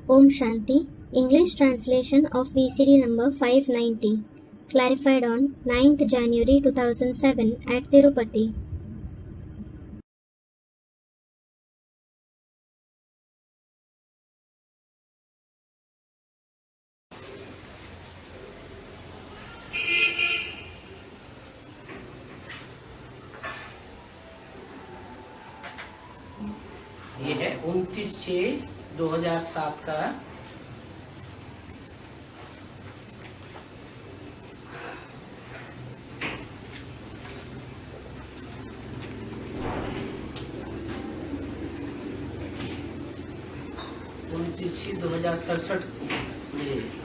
Om Shanti, English translation of VCD number 590, clarified on 9th January 2007 at Tirupati. ये है 29/6/2007 का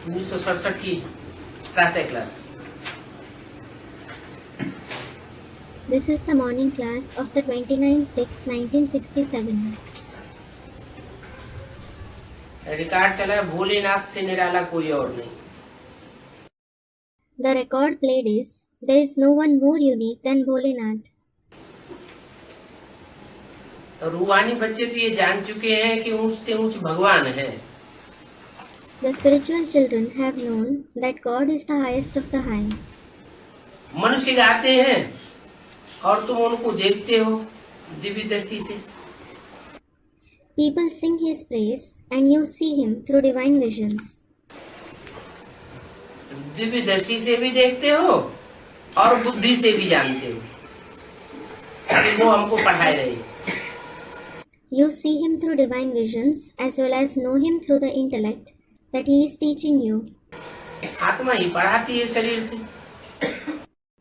उन्नीस सौ सड़सठ की प्रातः class. This is the morning class of the 29/6/1967. Record चला है भोलेनाथ से निराला कोई और नहीं। The record played is, there is no one more unique than Bholenath. रूहानी बच्चे तो ये जान चुके हैं कि ऊंच से ऊंच भगवान है। The spiritual children have known that God is the highest of the high. मनुष्य गाते हैं और तुम उनको देखते हो दिव्य दृष्टि से। People sing his praise and you see him through divine visions. Divya दृष्टि से भी देखते हो और बुद्धि से भी जानते हो कि वो हमको पढ़ाए रहे। You see him through divine visions as well as know him through the intellect that he is teaching you. आत्मा ही पढ़ाती है शरीर से।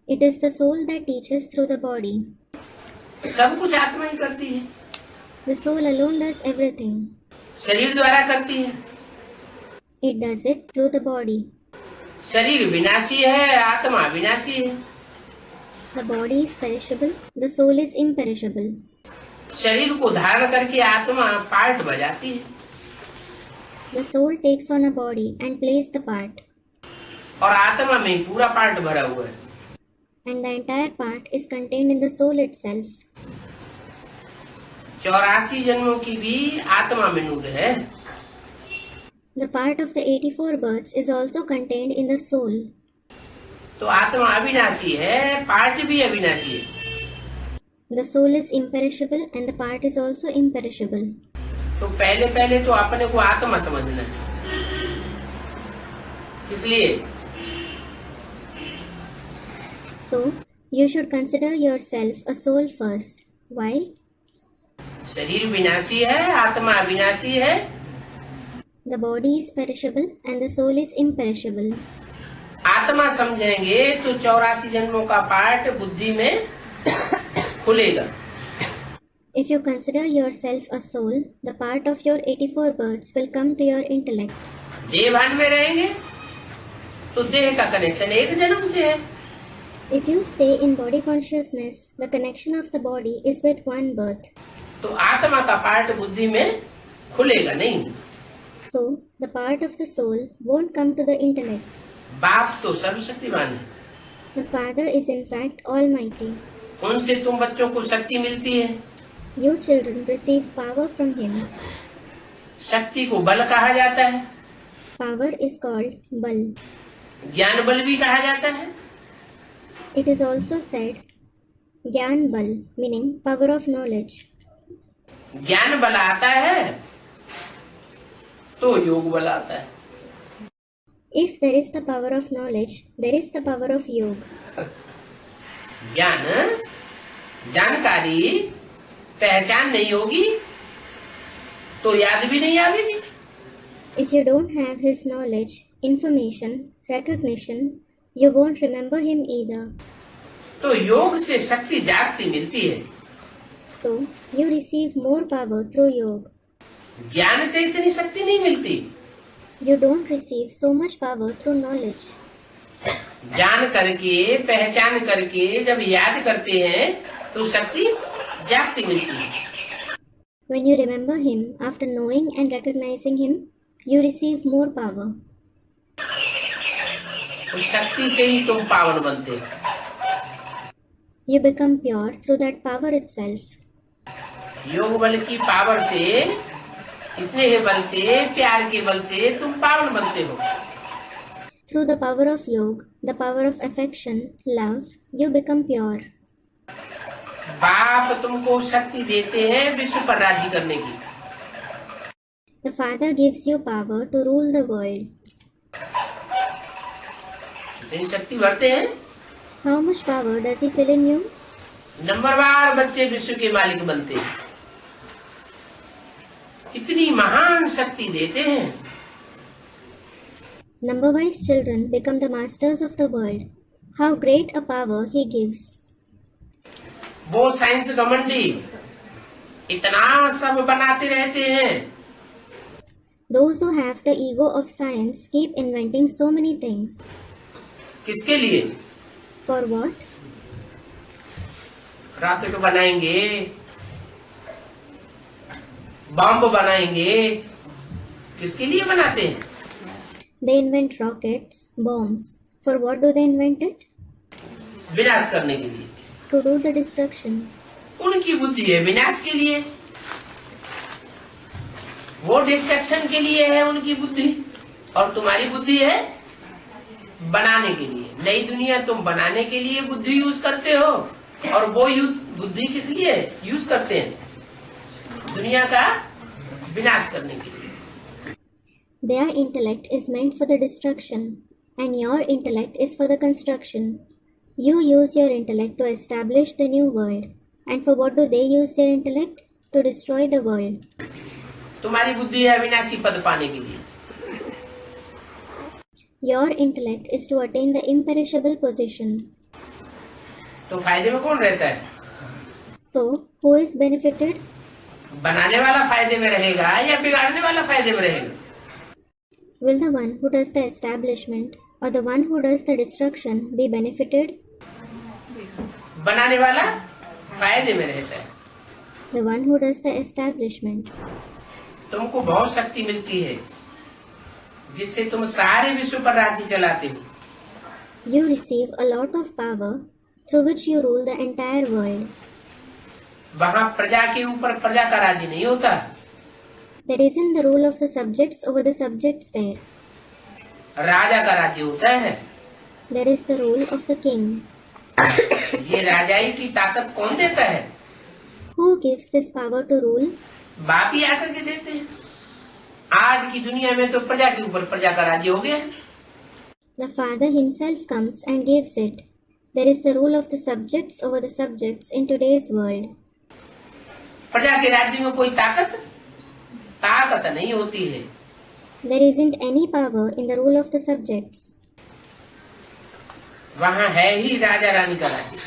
It is the soul that teaches through the body. सब कुछ आत्मा ही करती है। The soul alone does everything. शरीर द्वारा करती है। It does it through the body. शरीर विनाशी है, आत्मा विनाशी है। The body is perishable, the soul is imperishable. शरीर को धारण करके आत्मा पार्ट बजाती है The soul takes on a body and plays the part, और आत्मा में पूरा पार्ट भरा हुआ है। and the entire part is contained in the soul itself. 84 जन्मों की भी आत्मा में नूद है। The part of the 84 births is also contained in the soul. तो आत्मा अविनाशी है, पार्ट भी अविनाशी है। The soul is imperishable and the part is also imperishable. तो पहले तो अपने को आत्मा समझना है। इसलिए So, you should consider yourself a soul first. Why? शरीर विनाशी है, आत्मा अविनाशी है। The body is perishable and the soul is imperishable. आत्मा समझेंगे तो 84 जन्मों का पार्ट बुद्धि में खुलेगा। If you consider yourself a soul, the part of your 84 births will come to your intellect. देह भान में रहेंगे तो देह का कनेक्शन एक जन्म से है। If you stay in body consciousness, the connection of the body is with one birth. तो आत्मा का पार्ट बुद्धि में खुलेगा नहीं। So, the part of the soul won't come to the intellect. बाप तो सर्वशक्तिमान है। The Father is in fact Almighty. उनसे तुम बच्चों को शक्ति मिलती है। You children receive power from Him. शक्ति को बल कहा जाता है। Power is called Bal. ज्ञान बल भी कहा जाता है। It is also said Gyan Bal, meaning power of knowledge. ज्ञान बल आता है तो योग बल आता है। If there is the power of knowledge, there is the power of yoga. ज्ञान जानकारी पहचान नहीं होगी तो याद भी नहीं आवेगी। If you don't have His knowledge, information, recognition, you won't remember Him either. तो योग से शक्ति जास्ती मिलती है। So, you receive more power through yoga. ज्ञान से इतनी शक्ति नहीं मिलती। You don't receive so much power through knowledge. जान करके पहचान करके जब याद करते हैं तो शक्ति जास्ती मिलती है। When you remember Him after knowing and recognizing Him, you receive more power. उस शक्ति से ही तुम पावन बनते हो। You become pure through that power itself. योग बल की पावर से स्नेह बल से, प्यार के बल से तुम पावन बनते हो। Through the power of yoga, the power of affection, love, you become pure. बाप तुमको शक्ति देते हैं विश्व पर राज्य करने की। The Father gives you power to rule the world. इतनी शक्ति भरते हैं। How much power does He fill in you? नंबरवार बच्चे विश्व के मालिक बनते हैं। इतनी महान शक्ति देते हैं। Number-wise children become the masters of the world. How great a power He gives. वो साइंस घमंडी इतना सब बनाते रहते हैं। Those who have the ego of science keep inventing so many things. किसके लिए? For what? रॉकेट बनाएंगे, बम बनाएंगे। किसके लिए बनाते हैं? They invent rockets, bombs. For what do they invent it? विनाश करने के लिए। To do the destruction. उनकी बुद्धि है विनाश के लिए, वो डिस्ट्रक्शन के लिए है उनकी बुद्धि, और तुम्हारी बुद्धि है बनाने के लिए। नई दुनिया तुम बनाने के लिए बुद्धि यूज करते हो, और वो बुद्धि किस लिए यूज करते हैं? दुनिया का विनाश करने के लिए। Their intellect is meant for the destruction, and your intellect is for the construction. You use your intellect to establish the new world. And for what do they use their intellect? To destroy the world. तुम्हारी बुद्धि है अविनाशी पद पाने के लिए। Your intellect is to attain the imperishable position. तो फायदे में कौन रहता है? So, who is benefited? बनाने वाला फायदे में रहेगा या बिगाड़ने वाला फायदे में रहेगा? Will the one who does the establishment or the one who does the destruction be benefited? बनाने वाला फायदे में रहता है। The one who does the establishment. तुमको बहुत शक्ति मिलती है जिससे तुम सारे विश्व पर राज्य चलाते हो। You receive a lot of power through which you rule the entire world. वहाँ प्रजा के ऊपर प्रजा का राज्य नहीं होता। There isn't the rule of the subjects over the subjects there. राजा का राज्य होता है। There is the rule of the king. ये राजाई की ताकत कौन देता है? Who gives this power to rule? बाप ही आकर के देते हैं। आज की दुनिया में तो प्रजा के ऊपर प्रजा का राज्य हो गया। The Father Himself comes and gives it. There is the rule of the subjects over the subjects in today's world. प्रजा के राज्य में कोई ताकत नहीं होती है। There isn't any power in the rule of the subjects. वहाँ है ही राजा रानी का राज्य।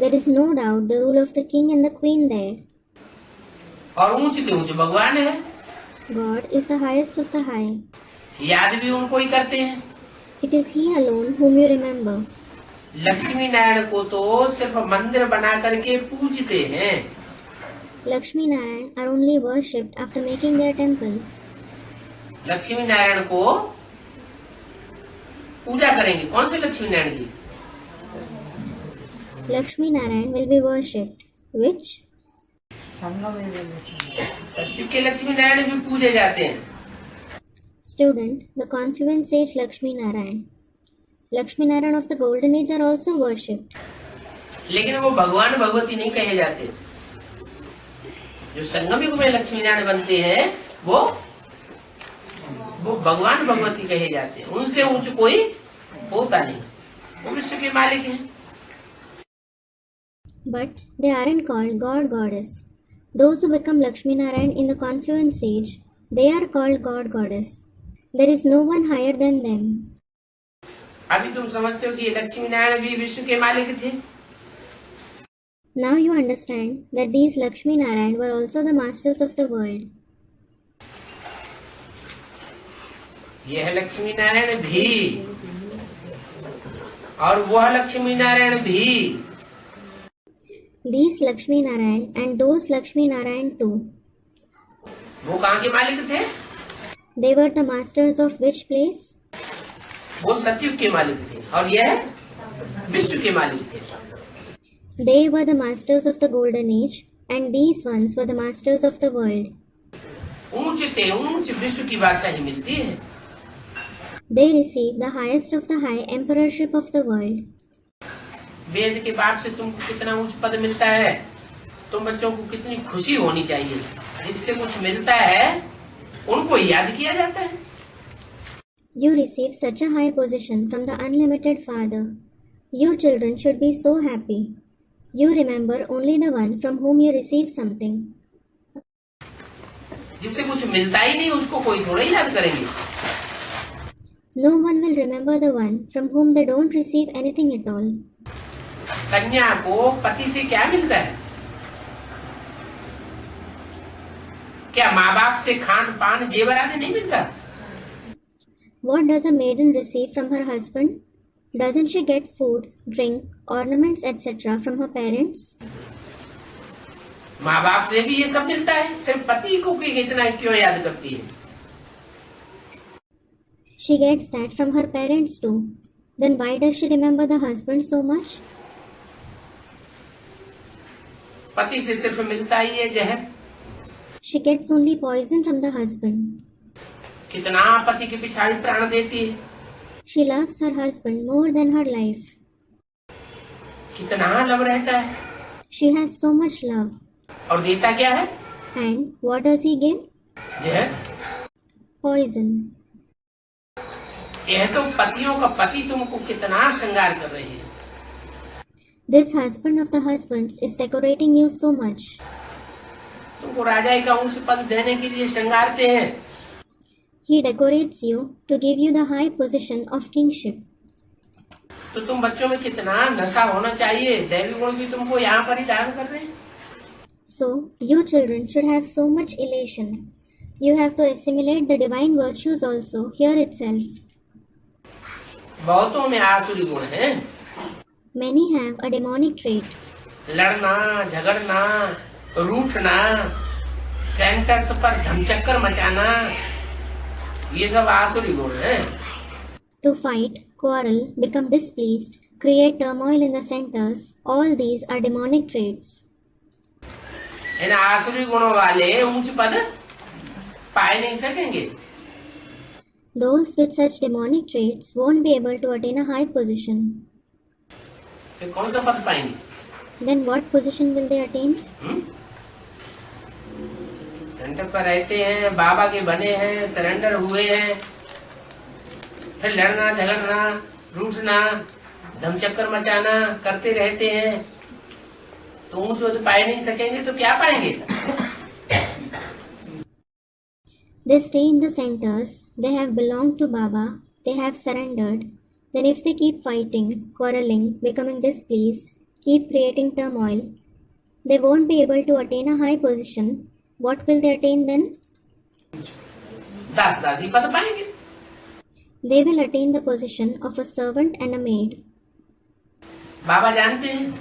There is no doubt the rule of the king and the queen there. और ऊंच के ऊंच भगवान है। God is the highest of the high. याद भी उनको ही करते हैं। It is He alone whom you remember. Lakshmi Narayan को तो सिर्फ मंदिर बना करके पूजते हैं। Lakshmi Narayan are only worshipped after making their temples. Lakshmi Narayan को पूजा करेंगे। कौन से लक्ष्मी नारायण की? Lakshmi Narayan will be worshipped. Which? सत्युग के लक्ष्मी नारायण भी पूजे जाते हैं। Student, the confluent sage Lakshmi Narayan. Lakshmi Narayan of the golden age are also worshipped. लेकिन वो भगवान भगवती नहीं कहे जाते। जो संगम युग में लक्ष्मी नारायण बनते हैं वो भगवान भगवती कहे जाते हैं। उनसे ऊंच कोई होता नहीं, वो विश्व के मालिक हैं। But they aren't called God Goddess. Those who become Lakshmi Narayan in the confluent sage, they are called God Goddess. There is no one higher than them. अभी तुम समझते हो कि लक्ष्मी नारायण भी विश्व के मालिक थे। Now you understand that these Lakshmi Narayan were also the masters of the world. यह लक्ष्मी नारायण भी और वह लक्ष्मी नारायण भी। These Lakshmi Narayan and those Lakshmi Narayan too. वो कहाँ के मालिक थे? They were the masters of which place? वो सतयुग के मालिक थे और यह विश्व के मालिक थे। They were the masters of the golden age and these ones were the masters of the world. ऊंचे ऊंच विश्व की बादशाही मिलती है। They receive the highest of the high emperorship of the world. वेद के बाप से तुमको कितना ऊंच पद मिलता है, तुम बच्चों को कितनी खुशी होनी चाहिए। जिससे कुछ मिलता है उनको याद किया जाता है। You receive such a high position from the unlimited Father. You children should be so happy. You remember only the one from whom you receive something. जिससे कुछ मिलता ही नहीं उसको कोई थोड़ा ही याद करेंगे। No one will remember the one from whom they don't receive anything at all. कन्या को पति से क्या मिलता है? क्या माँ बाप से खान पान जेवर आदि नहीं मिलता? What does a maiden receive from her husband? Doesn't she get food, drink, ornaments, etc. from her parents? माँ बाप से भी ये सब मिलता है, फिर पति को इतना क्यों याद करती है? She gets that from her parents too. Then why does she remember the husband so much? पति से सिर्फ मिलता ही है जहर। She gets only poison from the husband. कितना पति के पिछाड़ी प्राण देती है। She loves her husband more than her life. कितना लव रहता है। She has so much love. और देता क्या है? And what does he give? जहर। Poison. यह तो पतियों का पति तुमको कितना श्रृंगार कर रही है। This husband of the husbands is decorating you so much. तुमको राजा का ऊंच पद देने के लिए श्रृंगारते हैं। He decorates you to give you the high position of kingship. तो तुम बच्चों में कितना नशा होना चाहिए, दैवी गुण भी तुमको यहाँ पर ही धारण कर रहे हैं। So, you children should have so much elation. You have to assimilate the divine virtues also here itself. बहुतों में आसुरी गुण हैं। Many have a demonic trait. लड़ना, झगड़ना, रूठना, सेंटर्स पर धमचक्कर मचाना, ये सब आसुरी गुण हैं। To fight, quarrel, become displeased, create turmoil in the centers, all these are demonic traits. इन आसुरी गुणों वाले ऊंच पद पाए नहीं सकेंगे। Those with such demonic traits won't be able to attain a high position. फिर कौन सा पद पाएंगे? Then what position will they attain? Centre पर रहते हैं, बाबा के बने हैं, सरेंडर हुए हैं, फिर लड़ना, झगड़ना, रूठना, धमचक्कर मचाना करते रहते हैं, तो ऊंच पद पाए नहीं सकेंगे तो क्या पाएंगे? They stay in the centers, they have belonged to Baba, they have surrendered. Then if they keep fighting, quarreling, becoming displeased, keep creating turmoil, they won't be able to attain a high position. What will they attain then? दास दासी पद पाएंगे। They will attain the position of a servant and a maid. बाबा जानते हैं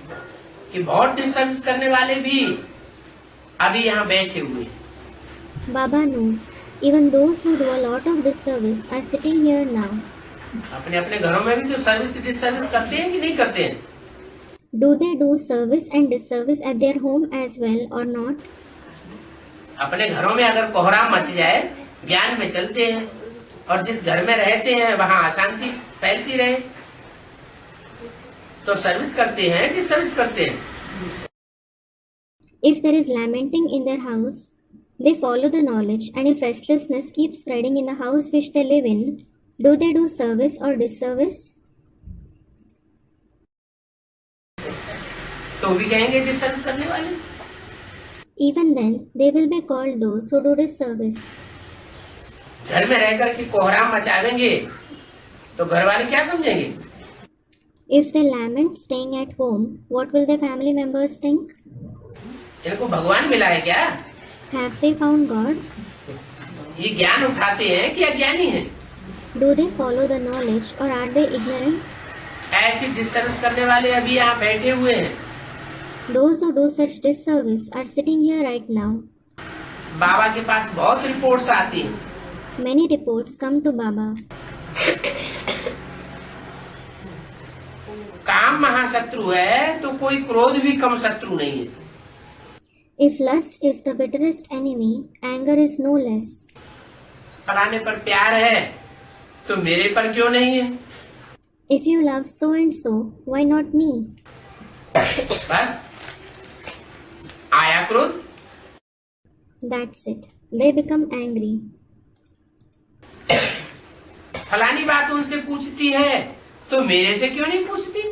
कि बहुत disservice करने वाले भी अभी यहाँ बैठे हुए। Baba knows, even those who do a lot of disservice are sitting here now. अपने अपने घरों में भी तो सर्विस डिसर्विस करते हैं कि नहीं करते हैं? Do they do service and disservice at their home as well or not? अपने घरों में अगर कोहराम मच जाए, ज्ञान में चलते हैं, और जिस घर में रहते हैं वहाँ अशांति फैलती रहे, तो सर्विस करते हैं कि सर्विस करते हैं? If there is lamenting in their house, they follow the knowledge, and if restlessness keeps spreading in the house which they live in, do they do service or disservice? तो भी कहेंगे disservice करने वाले। Even then, they will be called those who do disservice. घर में रहकर के कोहराम मचावेंगे तो घर वाले क्या समझेंगे? If they lament staying at home, what will their family members think? इनको भगवान मिला है क्या? Have they found God? ये ज्ञान उठाते हैं कि अज्ञानी हैं? Do they follow the knowledge or are they ignorant? ऐसी डिसर्विस करने वाले अभी यहाँ बैठे हुए हैं। Those who do such disservice are sitting here right now. बाबा के पास बहुत रिपोर्ट्स आती हैं। Many reports come to Baba. काम महाशत्रु है तो कोई क्रोध भी कम शत्रु नहीं है। If lust is the bitterest enemy, anger is no less. फलाने पर प्यार है तो मेरे पर क्यों नहीं है? If you love so and so, why not me? बस आया क्रोध. That's it. They become angry. फलानी बात उनसे पूछती है तो मेरे से क्यों नहीं पूछती?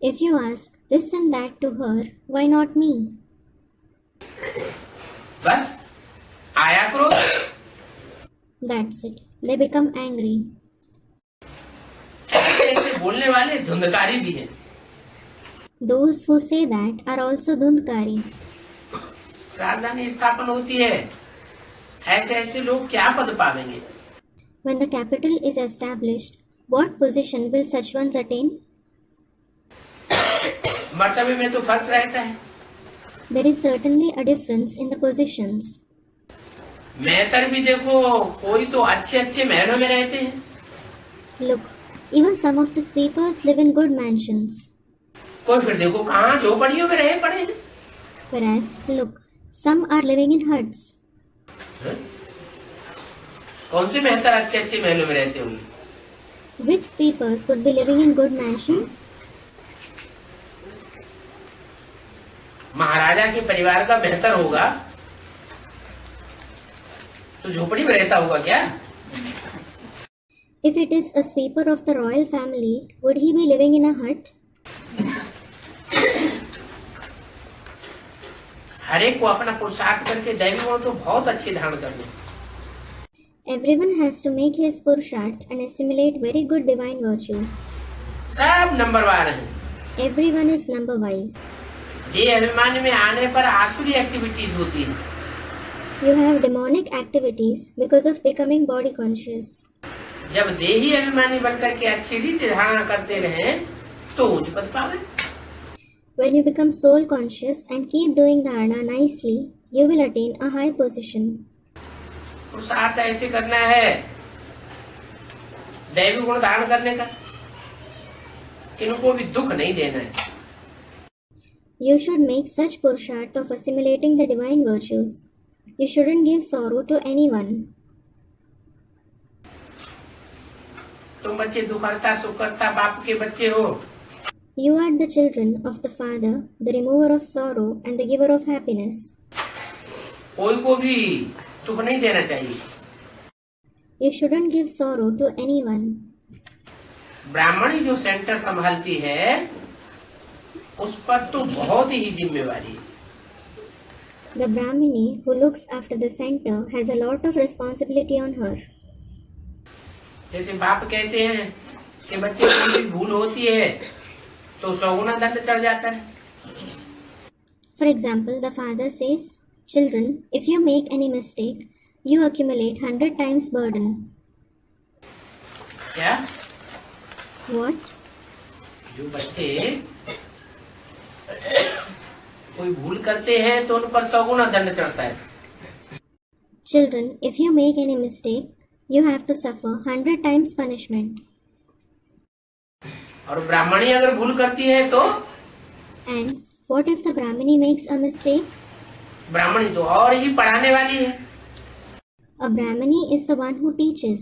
If you ask this and that to her, why not me? बस आया क्रोध. That's it. They become angry. ऐसे ऐसे बोलने वाले धुंधकारी भी हैं. Those who say that are also Dhundkari. राजधानी स्थापन होती है, ऐसे ऐसे लोग क्या पद पावेंगे? When the capital is established, what position will such ones attain? मर्तबे में तो फर्क रहता है. There is certainly a difference in the positions. मेहतर भी देखो, कोई तो अच्छे अच्छे महलों में रहते हैं. Look, even some of the sweepers live in good mansions. कोई फिर देखो कहाँ झोपड़ियों में रहे पड़े हैं. Whereas, look, some are living in huts. कौन से मेहतर अच्छे अच्छे महलों में रहते होंगे? Which sweepers would be living in good mansions? महाराजा के परिवार का बेहतर होगा तो झोपड़ी में रहता होगा क्या? If it is a sweeper of the royal family, would he be living in a hut? हर एक को अपना पुरुषार्थ करके दैवी गुण तो बहुत अच्छे धारण करने. Everyone has to make his purusharth and assimilate very good divine virtues. सब नंबरवार हैं. Everyone is number wise. ये अभिमान में आने पर आसुरी एक्टिविटीज होती है. You have demonic activities because of becoming body conscious. जब देही अभिमानी बनकर के अच्छी रीति धारणा करते रहे तो उच्च पद पावे. When you become soul conscious and keep doing dharana nicely, you will attain a high position. पुरुषार्थ ऐसे करना है दैवी गुण धारण करने का, इनको भी दुख नहीं देना है. You should make such purusharth of assimilating the divine virtues. You shouldn't give sorrow to anyone. तुम बच्चे दुखहर्ता सुखहर्ता बाप के बच्चे हो. You are the children of the Father, the remover of sorrow and the giver of happiness. कोई को भी दुख नहीं देना चाहिए. You shouldn't give sorrow to anyone. ब्राह्मणी जो सेंटर संभालती है उस पर तो बहुत ही जिम्मेवारी है. The Brahmini who looks after the center has a lot of responsibility on her. जैसे बाप कहते हैं कि बच्चे को कोई भूल होती है तो 100 गुना दंड चढ़ जाता है. For example, the father says, "Children, if you make any mistake, you accumulate 100 times burden." क्या? What? जो बच्चे कोई भूल करते हैं तो उन पर 100 गुना दंड चढ़ता है. Children, if you make any mistake, you have to suffer 100 times punishment. और ब्राह्मणी अगर भूल करती है तो And what if the Brahmini makes a mistake? ब्राह्मणी तो और ही पढ़ाने वाली है. A Brahmini is the one who teaches.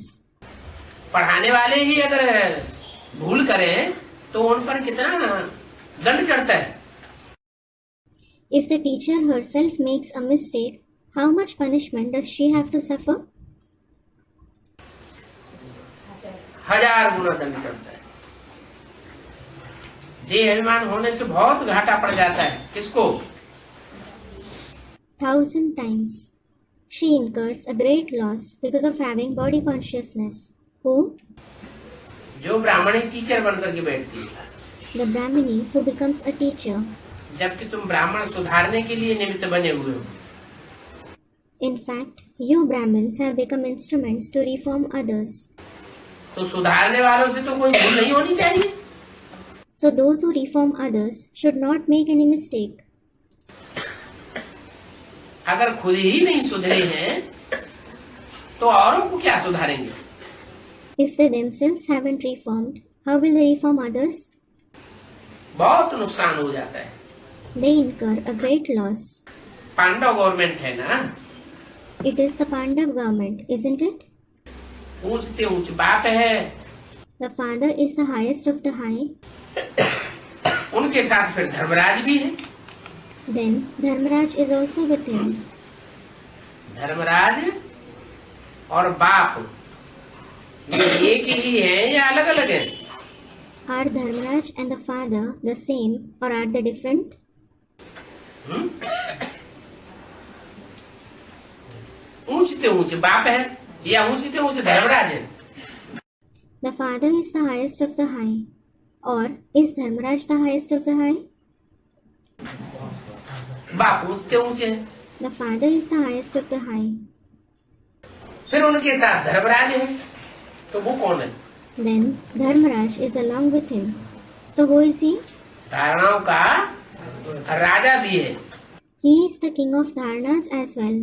पढ़ाने वाले ही अगर भूल करें तो उन पर कितना दंड चढ़ता है. If the teacher herself makes a mistake, how much punishment does she have to suffer? 1000 गुना दंड चढ़ता है. देह अभिमान होने से बहुत घाटा पड़ जाता है. किसको? 1000 times. She incurs a great loss because of having body consciousness. Who? जो ब्राह्मणी टीचर बनकर के बैठती है. The Brahmini who becomes a teacher. जबकि तुम ब्राह्मण सुधारने के लिए निमित्त बने हुए हो. In fact, you Brahmins have become instruments to reform others. तो सुधारने वालों से तो कोई भूल नहीं होनी चाहिए. So those who reform others should not make any mistake. अगर खुद ही नहीं सुधरे हैं तो औरों को क्या सुधारेंगे? If they themselves haven't reformed, how will they reform others? बहुत नुकसान हो जाता है. they incur a great loss. Pandav government है ना, It is the Pandav government, isn't it? ऊंचते ऊंच बाप है, The father is the highest of the high. उनके साथ फिर धर्मराज भी है। Then Dharmaraj is also with him. Dharmaraj और बाप ये एक ही है या अलग अलग है? Are Dharmaraj and the father the same or are they different? ऊंचते ऊंच बाप है या ऊंचते ऊंच धर्मराज है? The father is the highest of the high. Or is Dharmaraj the highest of the high? बाप ऊंचते ऊंचे है, The father is the highest of the high. फिर उनके साथ धर्मराज है, तो वो कौन है? Then Dharmaraj is along with him. So who is he? धारणाओं का राजा भी है। He is the king of Dharnas as well.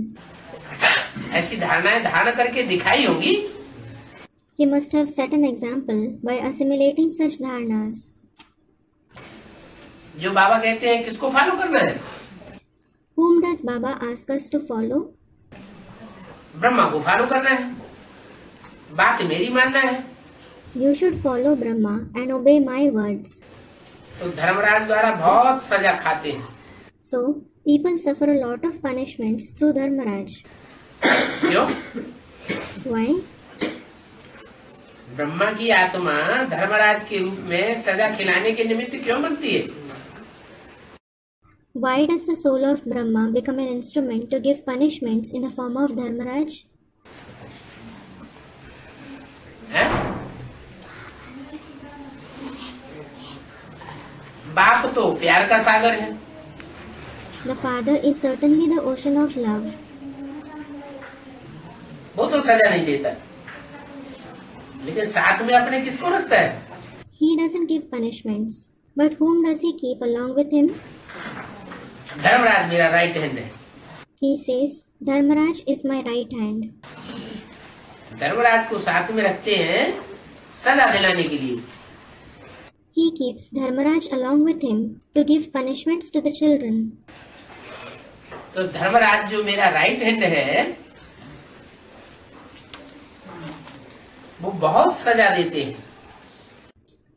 ऐसी धारणाएं धारण करके दिखाई होंगी। He must have set an example by assimilating such dharnas. जो बाबा कहते हैं किसको फॉलो करना है? Whom does Baba ask us to follow? Brahma को फॉलो करना है, बात मेरी मानना है। You should follow Brahma and obey my words. तो धर्मराज द्वारा बहुत सजा खाते हैं। So, people suffer a lot of punishments through Dharmaraj. क्यों? Why? ब्रह्मा की आत्मा धर्मराज के रूप में सजा खिलाने के निमित्त क्यों बनती है? Why does the soul of Brahma become an instrument to give punishments in the form of Dharmaraj? है? बाप तो प्यार का सागर है, The father is certainly the ocean of love. वो तो सजा नहीं देता, लेकिन साथ में अपने किसको रखता है? He doesn't give punishments. But whom does he keep along with him? Dharmaraj मेरा राइट हैंड है। He says, Dharmaraj is my right hand. Dharmaraj को साथ में रखते हैं सजा दिलाने के लिए। He keeps Dharmaraj along with him to give punishments to the children. तो धर्मराज जो मेरा राइट हैंड है वो बहुत सजा देते हैं।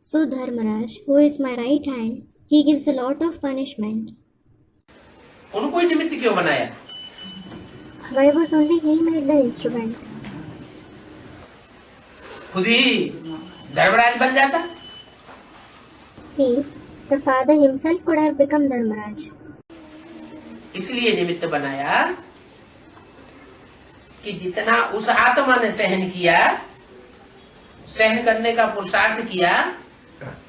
So Dharmaraj, who is my right hand, he gives a lot of punishment. उनको ही निमित्त क्यों बनाया? Why was only he made the instrument? खुद ही धर्मराज बन जाता। He, the father himself could have become Dharmaraj. इसलिए निमित्त बनाया कि जितना उस आत्मा ने सहन किया, सहन करने का पुरुषार्थ किया,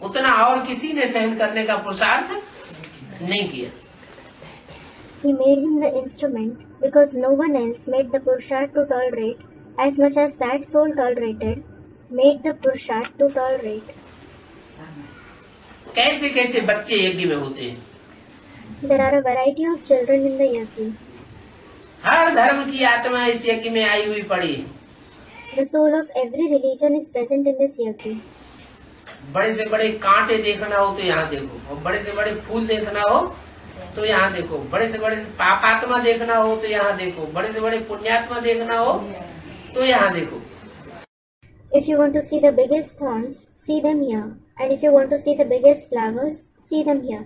उतना और किसी ने सहन करने का पुरुषार्थ नहीं किया। He made him the instrument because no one else made the Purusharth to tolerate as much as that soul tolerated, made the Purusharth to tolerate. कैसे कैसे बच्चे यज्ञ में होते हैं? There are a variety of children in the yajna. हर धर्म की आत्मा इस यज्ञ में आई हुई पड़ी है। The soul of every religion is present in this yajna. बड़े से बड़े कांटे देखना हो तो यहाँ देखो, और बड़े से बड़े फूल देखना हो तो यहाँ देखो, बड़े से बड़े पापात्मा देखना हो तो यहाँ देखो, बड़े से बड़े पुण्यात्मा देखना हो तो यहाँ देखो। If you want to see the biggest thorns, see them here. And if you want to see the biggest flowers, see them here.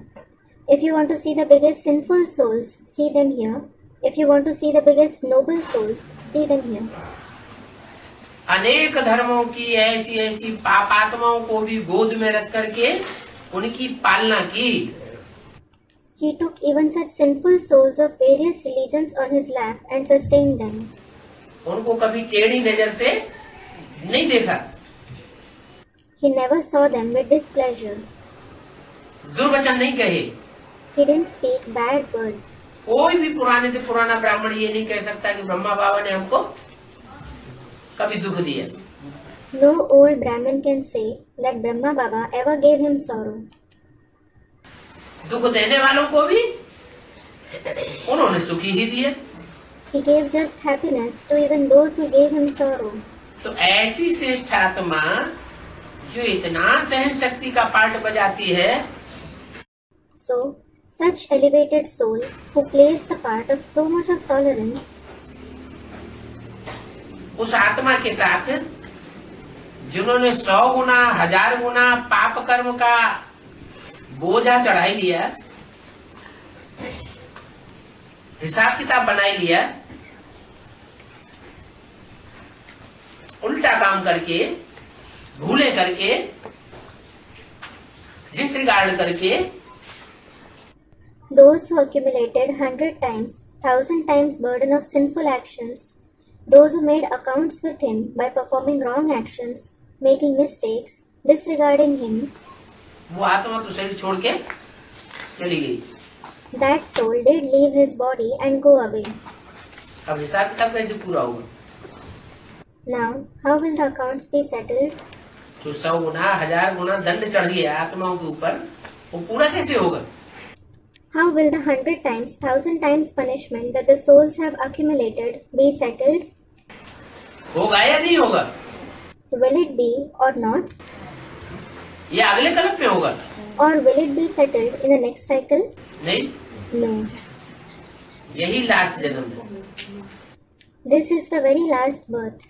If you want to see the biggest sinful souls, see them here. If you want to see the biggest noble souls, see them here. अनेक धर्मों की ऐसी ऐसी पापात्माओं को भी गोद में रख करके उनकी पालना की। He took even such sinful souls of various religions on his lap and sustained them. उनको कभी टेढ़ी नजर से नहीं देखा। He never saw them with displeasure. दुर्वचन नहीं कहे। He didn't speak bad words. कोई भी पुराने से पुराना ब्राह्मण ये नहीं कह सकता कि ब्रह्मा बाबा ने हमको कभी दुख दिया। No old Brahmin can say that Brahma Baba ever gave him sorrow. दुख देने वालों को भी उन्होंने सुखी ही दिया। He gave just happiness to even those who gave him sorrow. तो ऐसी श्रेष्ठ आत्मा जो इतना सहन शक्ति का पार्ट बजाती है, So, Such elevated soul who plays the part of so much of tolerance, उस आत्मा के साथ जिन्होंने 100 गुना 1000 गुना पाप कर्म का बोझा चढ़ाई लिया, हिसाब किताब बनाई लिया, उल्टा काम करके, भूले करके, डिसरिगार्ड करके, those who accumulated 100 times, 1000 times burden of sinful actions, those who made accounts with him by performing wrong actions, making mistakes, disregarding him, वो आत्मा तो शरीर छोड़ के चली गई। that soul did leave his body and go away. अब हिसाब किताब कैसे पूरा होगा? Now, how will the accounts be settled? तो 100 गुना 1000 गुना दंड चढ़ गया आत्माओं के ऊपर, वो पूरा कैसे होगा? How will the 100 times, 1000 times punishment that the souls have accumulated be settled? होगा या नहीं होगा? Will it be or not? या अगले कल्प में होगा? Or will it be settled in the next cycle? नहीं, No. यही लास्ट जन्म है। This is the very last birth.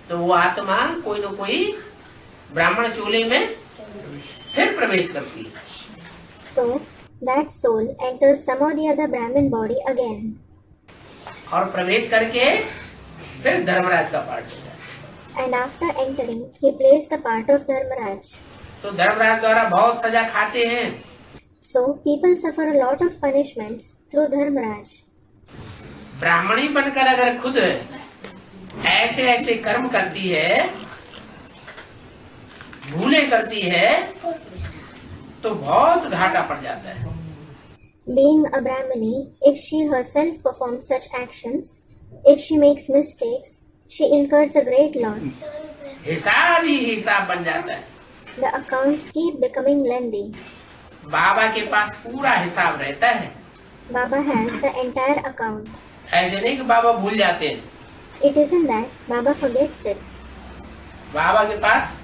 तो वो आत्मा कोई न कोई ब्राह्मण चोले में फिर प्रवेश करती है। So, that soul enters some or the other Brahmin body again. और प्रवेश करके फिर धर्मराज का पार्ट हो जाता है। And after entering, he plays the part of Dharmaraj. तो धर्मराज द्वारा बहुत सजा खाते हैं। So, people suffer a lot of punishments through Dharmaraj. ब्राह्मणी बनकर अगर खुद ऐसे ऐसे कर्म करती है, भूले करती है, तो बहुत घाटा पड़ जाता है। Being a Brahmani, if she herself performs such actions, if she makes mistakes, she incurs a great loss. हिसाब ही हिसाब बन जाता है। The accounts keep becoming lengthy. बाबा के पास पूरा हिसाब रहता है। Baba has the entire account. ऐसे नहीं कि बाबा भूल जाते हैं। It isn't that Baba forgets it. बाबा के पास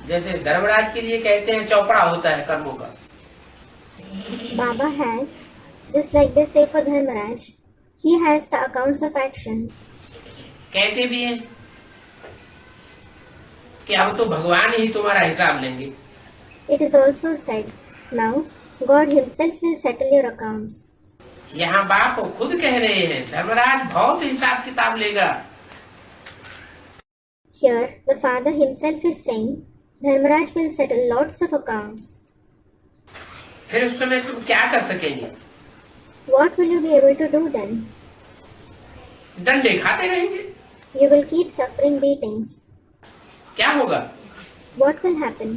जैसे धर्मराज के लिए कहते हैं चौपड़ा होता है कर्मों का। Baba has, just like they say for Dharmaraj, he has the accounts of actions. कहते भी हैं कि अब तो भगवान ही तुम्हारा हिसाब लेंगे। It is also said, now God himself will settle your accounts. यहाँ बाप खुद कह रहे हैं धर्मराज बहुत हिसाब किताब लेगा। Here, the father himself is saying, Dharmaraj will settle lots of accounts. फिर उस समय तुम क्या कर सकेंगे? What will you be able to do then? डंडे खाते रहेंगे। You will keep suffering beatings. क्या होगा? What will happen?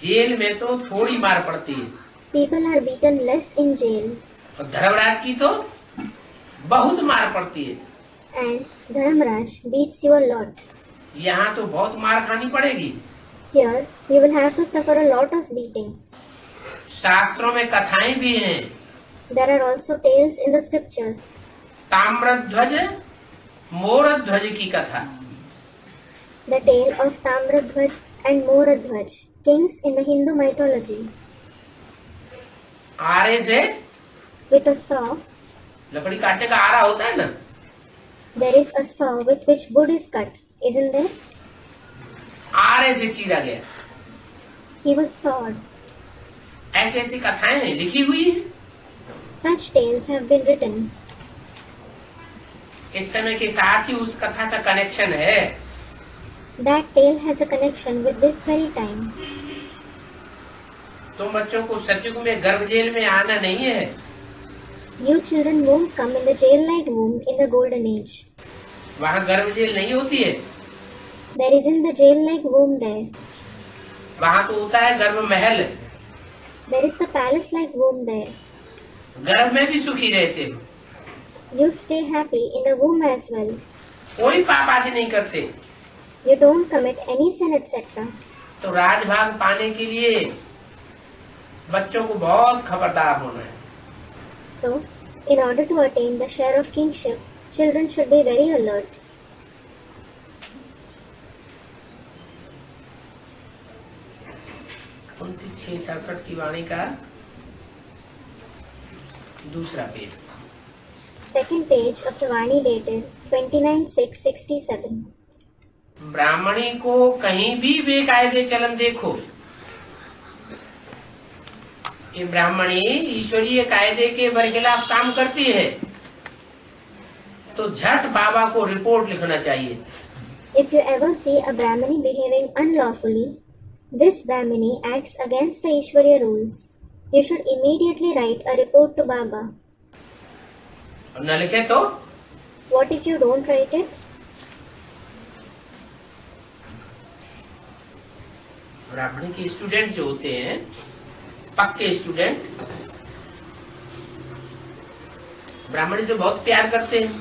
जेल में तो थोड़ी मार पड़ती है People are beaten less in jail, और धर्मराज की तो बहुत मार पड़ती है। and Dharmaraj beats you a lot. यहाँ तो बहुत मार खानी पड़ेगी। Here, you will have to suffer a lot of beatings. शास्त्रों में कथाएं भी हैं। There are also tales in the scriptures. Tamradhwaj Mordhwaj की कथा। The tale of Tamradhwaj and Moradhwaj, kings in the Hindu mythology. आरे से With a saw, लकड़ी काटने का आरा होता है ना, there is a saw with which wood is cut, isn't there? आरे से चीरा गया। He was sawed. ऐसी ऐसी कथाएं लिखी हुई है। Such tales have been written. इस समय के साथ ही उस कथा का कनेक्शन है। That tale has a connection with this very time. तुम बच्चों को सतयुग में गर्भ जेल में आना नहीं है। You children won't come in the jail-like womb in the golden age. वहाँ गर्भ जेल नहीं होती है। There isn't the jail-like womb there. वहाँ तो होता है गर्भ महल। There is the palace-like womb there. गर्भ में भी सुखी रहते हो। You stay happy in the womb as well. कोई पाप आदि नहीं करते। You don't commit any sin, etc. तो राजभाग पाने के लिए बच्चों को बहुत खबरदार होना है। So, in order to attain the share of kingship, children should be very alert. 2967 की वाणी का दूसरा page. Second page of the Vani dated 29/6/67. ब्राह्मणी को कहीं भी बेकायदे चलन देखो, ये ब्राह्मणी ईश्वरीय कायदे के बरखिलाफ काम करती है, तो झट बाबा को रिपोर्ट लिखना चाहिए। If you ever see a Brahmini behaving unlawfully, this Brahmini acts against the Ishwarya rules. You should immediately write a report to Baba. और न लिखे तो? What if you don't write it? ब्राह्मणी के स्टूडेंट जो होते हैं, पक्के स्टूडेंट, ब्राह्मणी से बहुत प्यार करते हैं।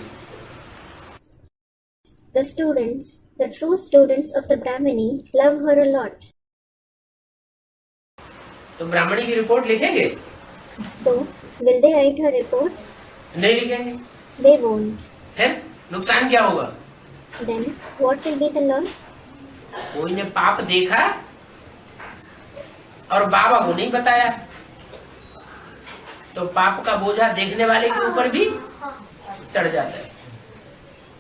The students, the true students of the Brahmini, love her a lot. तो ब्राह्मणी की रिपोर्ट लिखेंगे? So, will they write her report? नहीं लिखेंगे। They won't. फिर नुकसान क्या होगा? Then, what will be the loss? कोई ने पाप देखा और बाबा को नहीं बताया, तो पाप का बोझा देखने वाले के ऊपर भी चढ़ जाता है।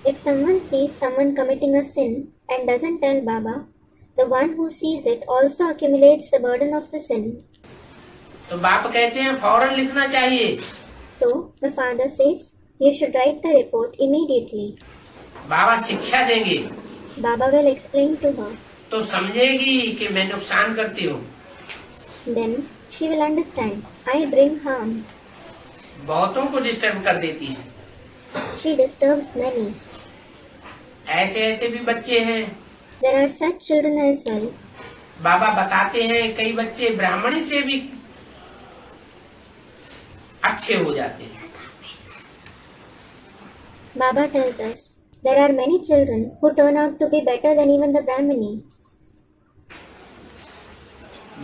If someone sees someone committing a sin and doesn't tell Baba, the one who sees it also accumulates the burden of the sin. तो बाप कहते हैं फौरन लिखना चाहिए। So, the father says, you should write the report immediately. बाबा शिक्षा देंगे, Baba will explain to her. तो समझेगी कि मैं नुकसान करती हूँ। Then, she will understand, I bring harm. बहुतों को डिस्टर्ब कर देती है। She disturbs many. ऐसे ऐसे भी बच्चे हैं, There are such children as well. बाबा बताते हैं कई बच्चे ब्राह्मणी से भी अच्छे हो जाते हैं। Baba tells us, there are many children who turn out to be better than even the Brahmini.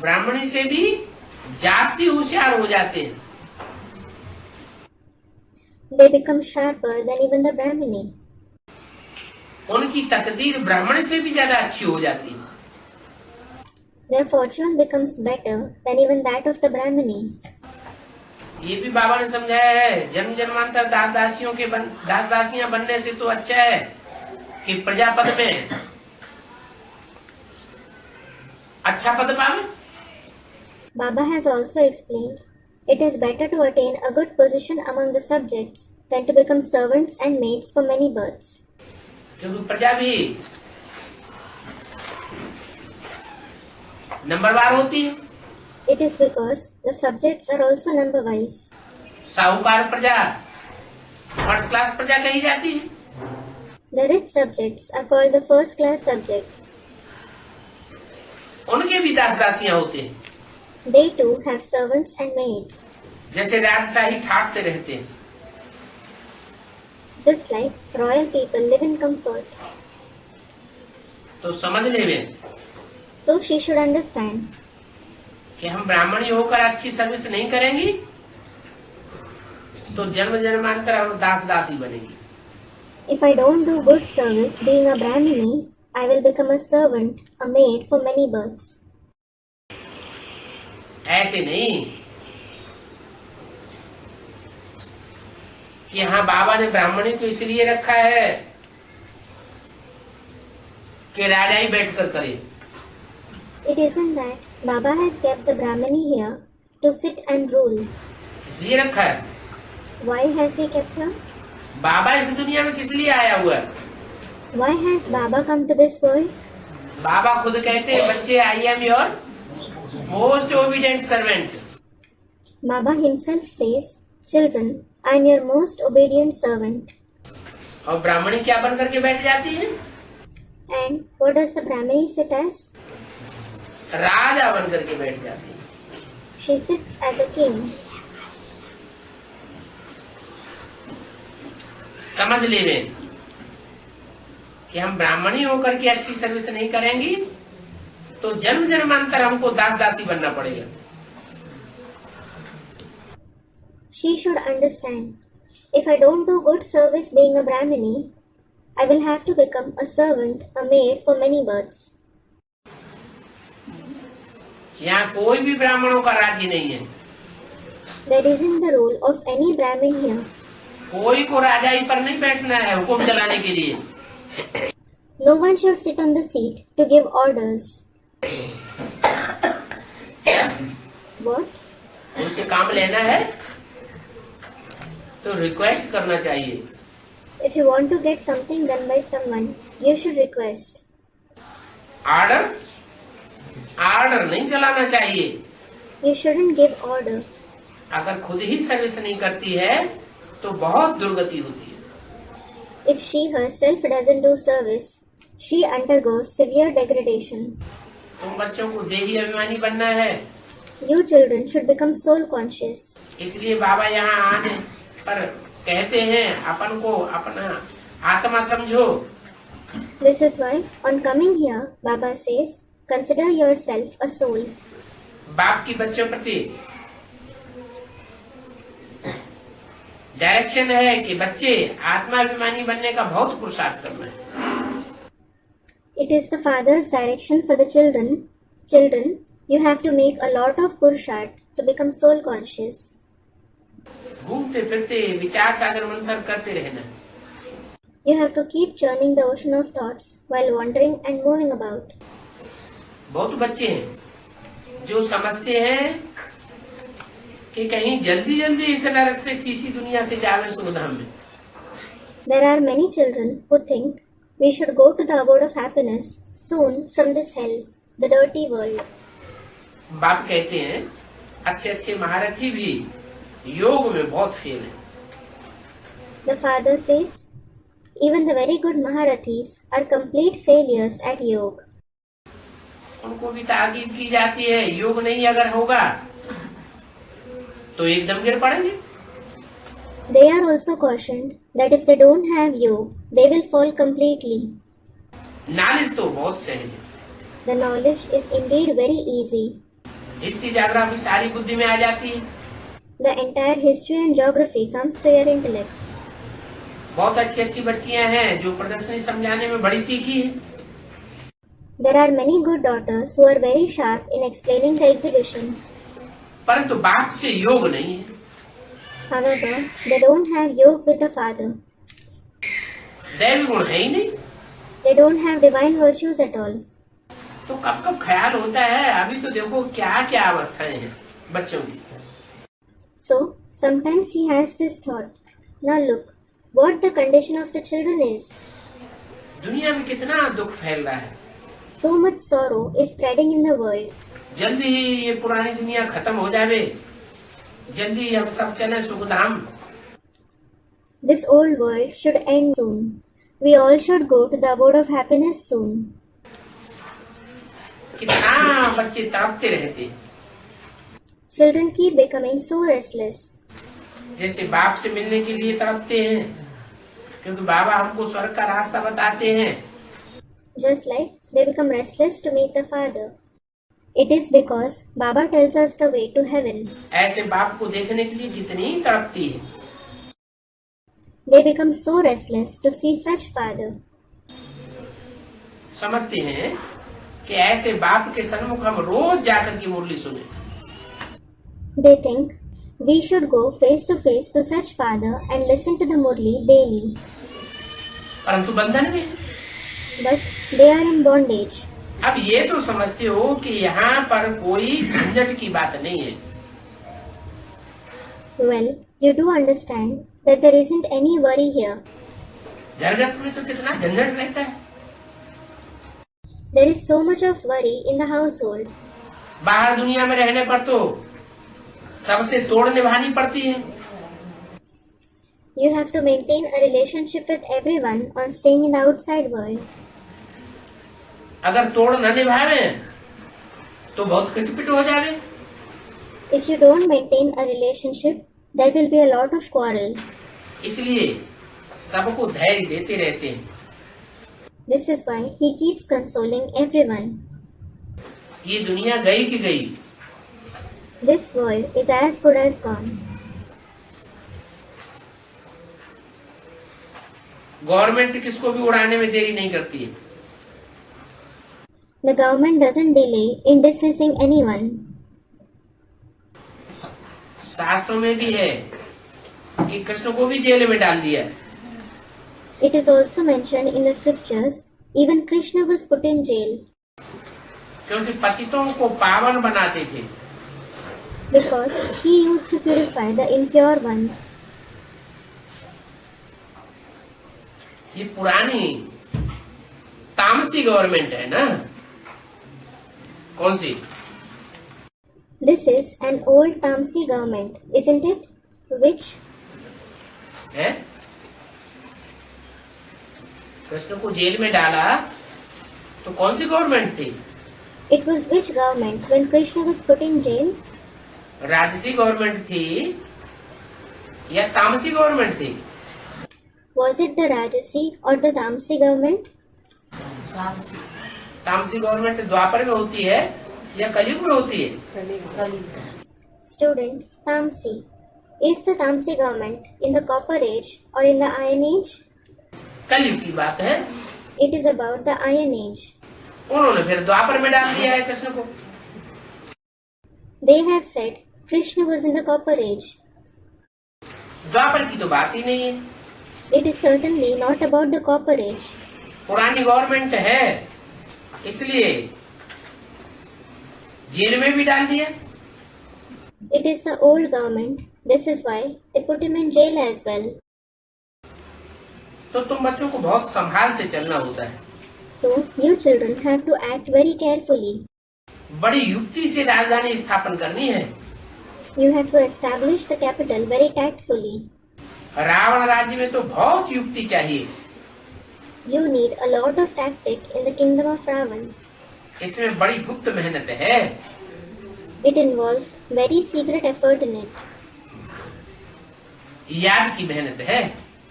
ब्राह्मणी से भी जास्ती होशियार हो जाते हैं। They become sharper than even the Brahmini. उनकी तकदीर ब्राह्मण से भी ज्यादा अच्छी हो जाती है। Their fortune becomes better than even that of the Brahmini. ये भी बाबा ने समझाया है, जन्म जन्मांतर दास दासियां बनने से तो अच्छा है कि प्रजापद में अच्छा पद पावे। Baba has also explained, it is better to attain a good position among the subjects than to become servants and maids for many births. क्योंकि प्रजा भी नंबरवार होती है। It is because the subjects are also number wise. साहूकार प्रजा first class प्रजा कही जाती है। The rich subjects are called the first class subjects. उनके भी दास दासियां होते हैं। They too have servants and maids. जैसे राजशाही ठाट से रहते हैं, Just like royal people live in comfort. तो समझ लें So she should understand, कि हम ब्राह्मणी होकर अच्छी सर्विस नहीं करेंगी तो जन्म जन्मांतर हम दास दासी बनेंगी। if I don't do good service being a Brahmini, I will become a servant, a maid for many births. ऐसे नहीं कि हाँ बाबा ने ब्राह्मणी को इसलिए रखा है कि राजा ही बैठकर करे। It isn't that Baba has kept the Brahmini here to sit and rule. इसलिए रखा है। Why has he kept her? बाबा इस दुनिया में किस लिए आया हुआ है? Why has Baba come to this world? बाबा खुद कहते हैं बच्चे I am your most obedient servant. Baba himself says, children, I am your most obedient servant. और ब्राह्मणी क्या बन करके बैठ जाती है? And what does the Brahmini sit as? राजा बन करके बैठ जाती है। She sits as a king. समझ ले कि हम ब्राह्मणी होकर के अच्छी सर्विस नहीं करेंगी तो जन्म जन्मांतर हमको दास दासी बनना पड़ेगा। She should understand, if I don't do good service being a Brahmini, I will have to become a servant, a maid for many births. यहाँ कोई भी ब्राह्मणों का राज्य नहीं है। There isn't the rule of any Brahmin here. कोई को राजाई पर नहीं बैठना है हुक्म चलाने के लिए। No one should sit on the seat to give orders. What? उनसे काम लेना है तो रिक्वेस्ट करना चाहिए। If you want to get something done by someone, you should request. Order नहीं चलाना चाहिए। You shouldn't give order. अगर खुद ही सर्विस नहीं करती है तो बहुत दुर्गति होती है। If she herself doesn't do service, she undergoes severe degradation. तुम बच्चों को देही अभिमानी बनना है। You children should become soul conscious. इसलिए बाबा यहाँ आने पर कहते हैं अपन को अपना आत्मा समझो। This is why, on coming here, Baba says, consider yourself a soul. बाप की बच्चों प्रति डायरेक्शन है कि बच्चे आत्माभिमानी बनने का बहुत पुरुषार्थ करना है। It is the father's direction for the children. Children, you have to make a lot of purushart to become soul conscious. घूमते फिरते विचार सागर मंथन करते रहना। You have to keep churning the ocean of thoughts while wandering and moving about. बहुत बच्चे हैं जो समझते हैं कि कहीं जल्दी जल्दी इस नरक से इसी दुनिया से जावे सुखधाम में। There are many children who think we should go to the abode of happiness soon from this hell, the dirty world. बाप कहते हैं अच्छे अच्छे महारथी भी योग में बहुत फेल हैं। The father says, even the very good Maharathis are complete failures at yoga. उनको भी ताकीद की जाती है योग नहीं अगर होगा तो एकदम गिर पड़ेंगे। They are also cautioned that if they don't have yoga, they will fall completely. Knowledge तो बहुत सहज है। The knowledge is indeed very easy. History geography सारी बुद्धि में आ जाती है। The entire history and geography comes to your intellect. बहुत अच्छी अच्छी बच्चियां हैं जो प्रदर्शनी समझाने में बड़ी तीखी है। There are many good daughters who are very sharp in explaining the exhibition. परंतु बाप से योग नहीं है। However, they don't have yoga with the father. दैवी गुण है ही नहीं। They don't have divine virtues at all. तो कब कब ख्याल होता है अभी तो देखो क्या क्या अवस्थाएं हैं बच्चों की। So, sometimes he has this thought. Now look, what the condition of the children is. दुनिया में कितना दुख फैल रहा है। So much sorrow is spreading in the world. जल्दी ही ये पुरानी दुनिया खत्म हो जावे, जल्दी हम सब चले Sukhdham. This old world should end soon. We all should go to the abode of happiness soon. कितना बच्चे तड़पते रहते। Children keep becoming so restless. जैसे बाप से मिलने के लिए तड़पते हैं क्योंकि बाबा हमको स्वर्ग का रास्ता बताते हैं। Just like they become restless to meet the father. It is because Baba tells us the way to heaven. ऐसे बाप को देखने के लिए कितनी तड़पती है। They become so restless to see such father. समझते हैं कि ऐसे बाप के सन्मुख हम रोज जाकर की मुरली सुने। They think we should go face to such father and listen to the murli daily. परंतु बंधन में। But they are in bondage. अब ये तो समझते हो कि यहाँ पर कोई झंझट की बात नहीं है। Well, you do understand that there isn't any worry here. घरगृहस्थ में तो कितना झंझट रहता है। There is so much of worry in the household. बाहर दुनिया में रहने पर तो सबसे तोड़ निभानी पड़ती है। You have to maintain a relationship with everyone on staying in the outside world. अगर तोड़ न निभावे तो बहुत खिटपिट हो जावे। If you don't maintain a relationship, there will be a lot of quarrel. इसलिए सबको धैर्य देते रहते हैं। This is why he keeps consoling everyone. ये दुनिया गई की गई। This world is as good as gone. Government किसको भी उड़ाने में देरी नहीं करती है। The government doesn't delay in dismissing anyone. शास्त्रों में भी है कि कृष्ण को भी जेल में डाल दिया। It is also mentioned in the scriptures, even Krishna was put in jail क्योंकि पतितों को पावन बनाते थे। because he used to purify the impure ones. ये पुरानी तामसी गवर्नमेंट है ना, कौन सी? This is an old Tamsi government, isn't it? Which है? कृष्ण को जेल में डाला तो कौन सी गवर्नमेंट थी? it was which government when Krishna was put in jail? राजसी गवर्नमेंट थी या तामसी गवर्नमेंट थी? Was it the Rajasi or the Tamsi government? तामसी गवर्नमेंट द्वापर में होती है या कलयुग में होती है? Student, Tamsi. Is the Tamsi government in the Copper Age or in the Iron Age? कलयुग की बात है। It is about the Iron Age. उन्होंने फिर द्वापर में डाल दिया है कृष्ण को। They have said Krishna was in the Copper Age. द्वापर की तो बात ही नहीं है। It is certainly not about the Copper Age. पुरानी गवर्नमेंट है इसलिए जेल में भी डाल दिया। It is the old government. This is why they put him in jail as well. तो तुम बच्चों को बहुत संभाल से चलना होता है। So, you children have to act very carefully. बड़ी युक्ति से राजधानी स्थापन करनी है। You have to establish the capital very tactfully. Ravan राज्य में तो बहुत युक्ति चाहिए। You need a lot of tactic in the kingdom of Ravan. इसमें बड़ी गुप्त मेहनत है। It involves very secret effort in it. याद की मेहनत है।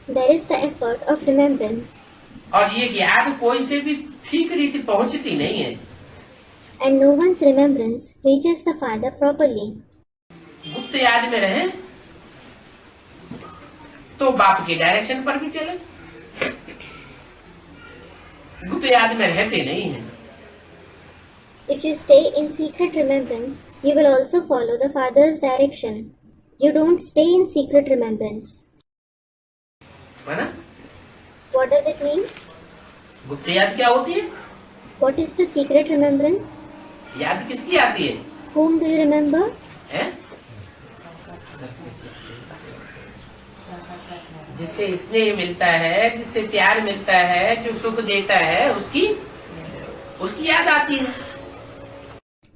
There is the effort of remembrance. और ये याद कोई से भी ठीक रीति पहुंचती नहीं है। And no one's remembrance reaches the Father properly. गुप्त याद में रहे तो बाप के डायरेक्शन पर भी चले। गुप्त याद में रहते नहीं है। If you stay in secret remembrance, you will also follow the Father's direction. You don't stay in secret remembrance. है ना? What does it mean? गुप्त याद क्या होती है? What is the secret remembrance? याद किसकी आती है? Whom do you remember? है? जिससे स्नेह मिलता है, जिससे प्यार मिलता है, जो सुख देता है, उसकी याद आती है।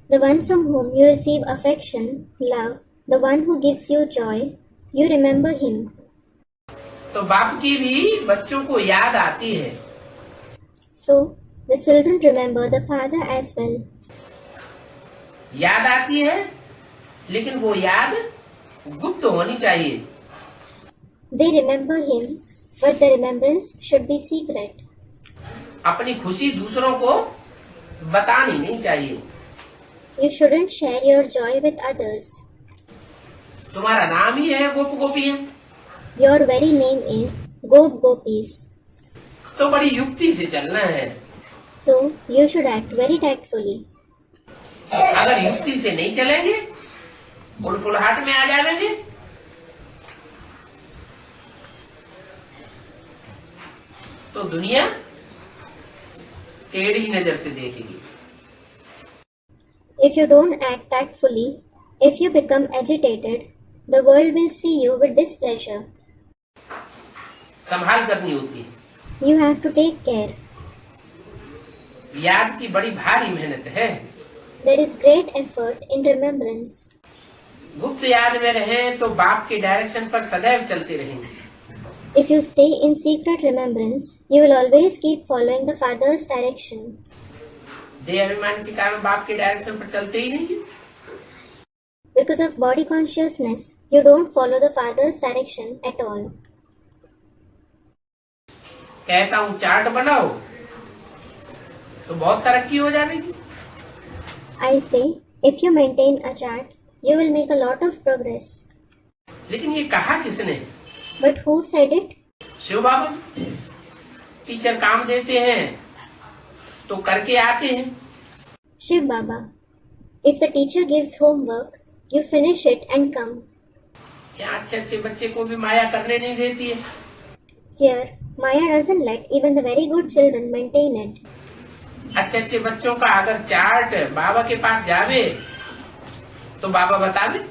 The one from whom you receive affection, love, the one who gives you joy, you remember him. तो बाप की भी बच्चों को याद आती है। So, the children remember the Father as well. याद आती है, लेकिन वो याद गुप्त होनी चाहिए। They remember him, but the remembrance should be secret. अपनी खुशी दूसरों को बतानी नहीं चाहिए। You shouldn't share your joy with others. तुम्हारा नाम ही है गोप गोपी है, Your very name is Gop Gopis. तो बड़ी युक्ति से चलना है। So, you should act very tactfully. अगर युक्ति से नहीं चलेंगे, उलफुलहाट में आ जाएंगे, तो दुनिया टेढ़ी नजर से देखेगी। If you don't act tactfully, if you become agitated, the world will see you with displeasure. संभाल करनी होती है। You have to take care. याद की बड़ी भारी मेहनत है। There is great effort in remembrance. गुप्त याद में रहें तो बाप के डायरेक्शन पर सदैव चलते रहेंगे। If you stay in secret remembrance, you will always keep following the Father's direction. देह अभिमान के कारण बाप के डायरेक्शन पर चलते ही नहीं। Because of body consciousness, you don't follow the Father's direction at all. कहता हूँ चार्ट बनाओ तो बहुत तरक्की हो जाएगी। I say, if you maintain a chart, you will make a lot of progress. लेकिन ये कहा किसने? But who said it? Shiv Baba. Teacher काम देते हैं तो करके आते हैं, Shiv Baba, if the teacher gives homework, you finish it and come. क्या अच्छे अच्छे बच्चे को भी माया करने नहीं देती है? Here, Maya doesn't let even the very good children maintain it. अच्छे अच्छे बच्चों का अगर चार्ट बाबा के पास जावे तो बाबा बतावे।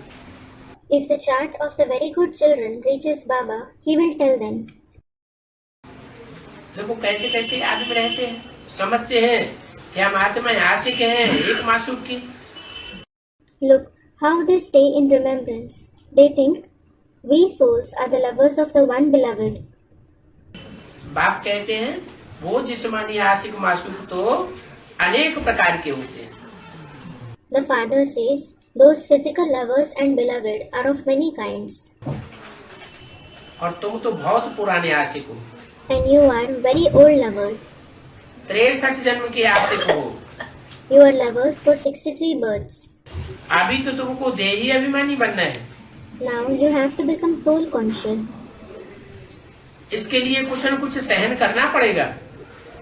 If the chart of the very good children reaches Baba, he will tell them. देखो कैसे कैसे याद में रहते हैं, समझते हैं कि हम आत्मा आशिक हैं एक मासूक की। Look how they stay in remembrance. They think we souls are the lovers of the one beloved. बाप कहते हैं वो जिस्मानी आशिक मासूक तो अनेक प्रकार के होते हैं। The father says those physical lovers and beloved are of many kinds. और तुम तो बहुत पुराने आशिक हो। And you are very old lovers. 63 जन्म के आशिक हो। You are lovers for 63 births. अभी तो तुमको देही अभिमानी बनना है। Now you have to become soul conscious. इसके लिए कुछ न कुछ सहन करना पड़ेगा।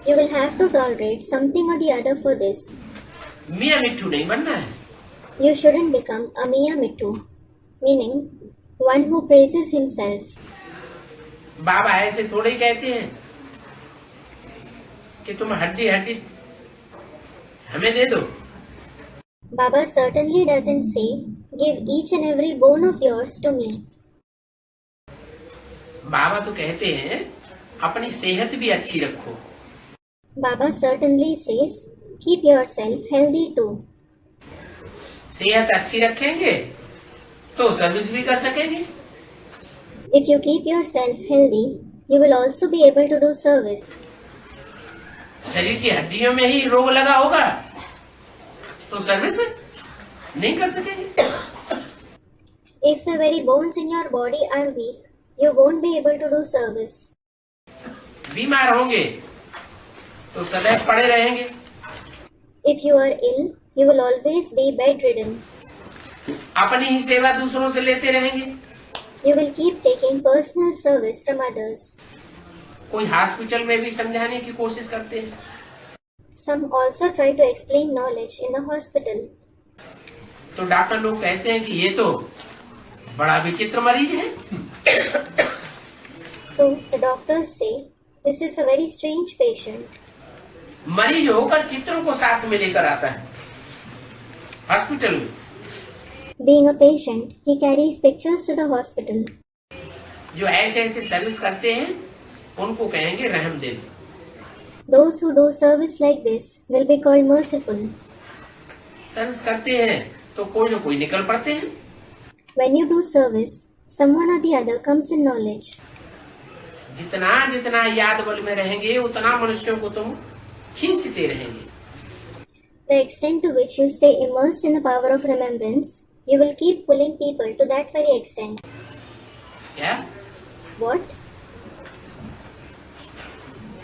You will have to tolerate something or the other for this. मियाँ मिट्ठू नहीं बनना है। You shouldn't become a Miya Mittu, meaning one who praises himself. बाबा ऐसे थोड़े ही कहते हैं कि तुम हड्डी हड्डी हमें दे दो। Baba certainly doesn't say, give each and every bone of yours to me. बाबा तो कहते हैं अपनी सेहत भी अच्छी रखो। Baba certainly says, keep yourself healthy too. सेहत अच्छी रखेंगे तो सर्विस भी कर सकेंगे। If you keep yourself healthy, you will also be able to do service. शरीर की हड्डियों में ही रोग लगा होगा तो सर्विस नहीं कर सकेंगे। If the very bones in your body are weak, you won't be able to do service. बीमार होंगे तो सदैव पड़े रहेंगे। If you are ill, you will always be bedridden. अपनी ही सेवा दूसरों से लेते रहेंगे। You will keep taking personal service from others. कोई हॉस्पिटल में भी समझाने की कोशिश करते हैं। Some also try to explain knowledge in the hospital. तो डॉक्टर लोग कहते हैं कि ये तो बड़ा विचित्र मरीज है। So the doctors say, this is a very strange patient. मरीज होकर चित्रों को साथ में लेकर आता है हॉस्पिटल में। Being a patient, he carries pictures to the hospital. जो ऐसे ऐसे सर्विस करते हैं उनको कहेंगे रहम दिल। Those who do service like this will be called merciful. Service करते हैं तो कोई न कोई निकल पड़ते हैं। When you do service, someone or the other comes in knowledge. जितना जितना याद बल में रहेंगे उतना मनुष्यों को तुम खींचते रहेंगे। The extent to which you stay immersed in the power of remembrance, you will keep pulling people to that very extent. क्या? What?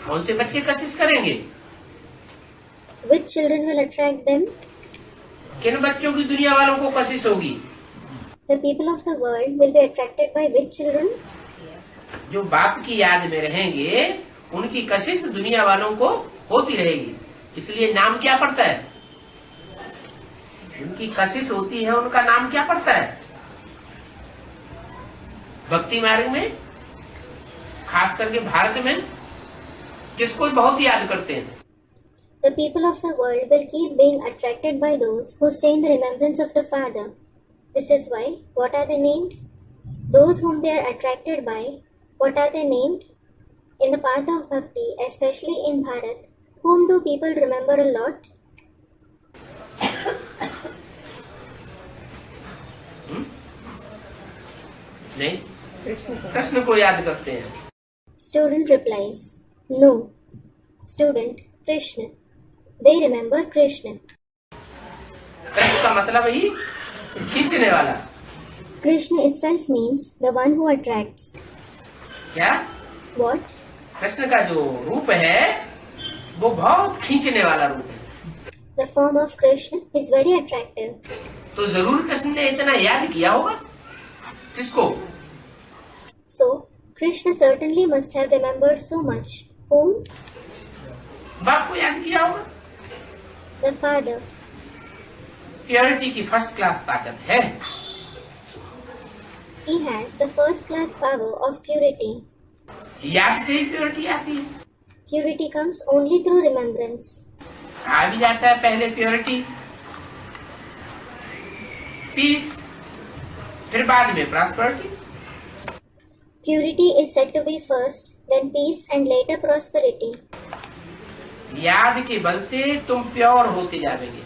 कौन से बच्चे कशिश करेंगे? Which children will attract them? किन बच्चों की दुनिया वालों को कशिश होगी? The people of the world will be attracted by which children? जो बाप की याद में रहेंगे उनकी कशिश दुनिया वालों को होती रहेगी। इसलिए नाम क्या पड़ता है? उनकी कशिश होती है, उनका नाम क्या पड़ता है? भक्ति मार्ग में खास करके भारत में किसको बहुत याद करते हैं? The people of the world will keep being attracted by those who stay in the remembrance of the Father. This is why, what are they named? Those whom they are attracted by, what are they named? In the path of bhakti, especially in Bharat, whom do people remember a lot? नहीं, कृष्ण को याद करते हैं। Student replies, no. Student, Krishna. They remember Krishna. Krishna का मतलब ही खींचने वाला। Krishna itself means the one who attracts. क्या? What? कृष्ण का जो रूप है वो बहुत खींचने वाला रूप है। The form of Krishna is very attractive. तो जरूर कृष्ण ने इतना याद किया होगा। किसको? So, Krishna certainly must have remembered so much. Whom? बाप को याद किया होगा। The Father. प्योरिटी की फर्स्ट क्लास ताकत है। He has the first class power of purity. याद से ही प्योरिटी आती है। Purity comes only through remembrance. आ भी जाता है पहले प्योरिटी, पीस, फिर बाद में prosperity. Purity is said to be first, then peace and later prosperity. याद के बल से तुम प्योर होते जाओगे।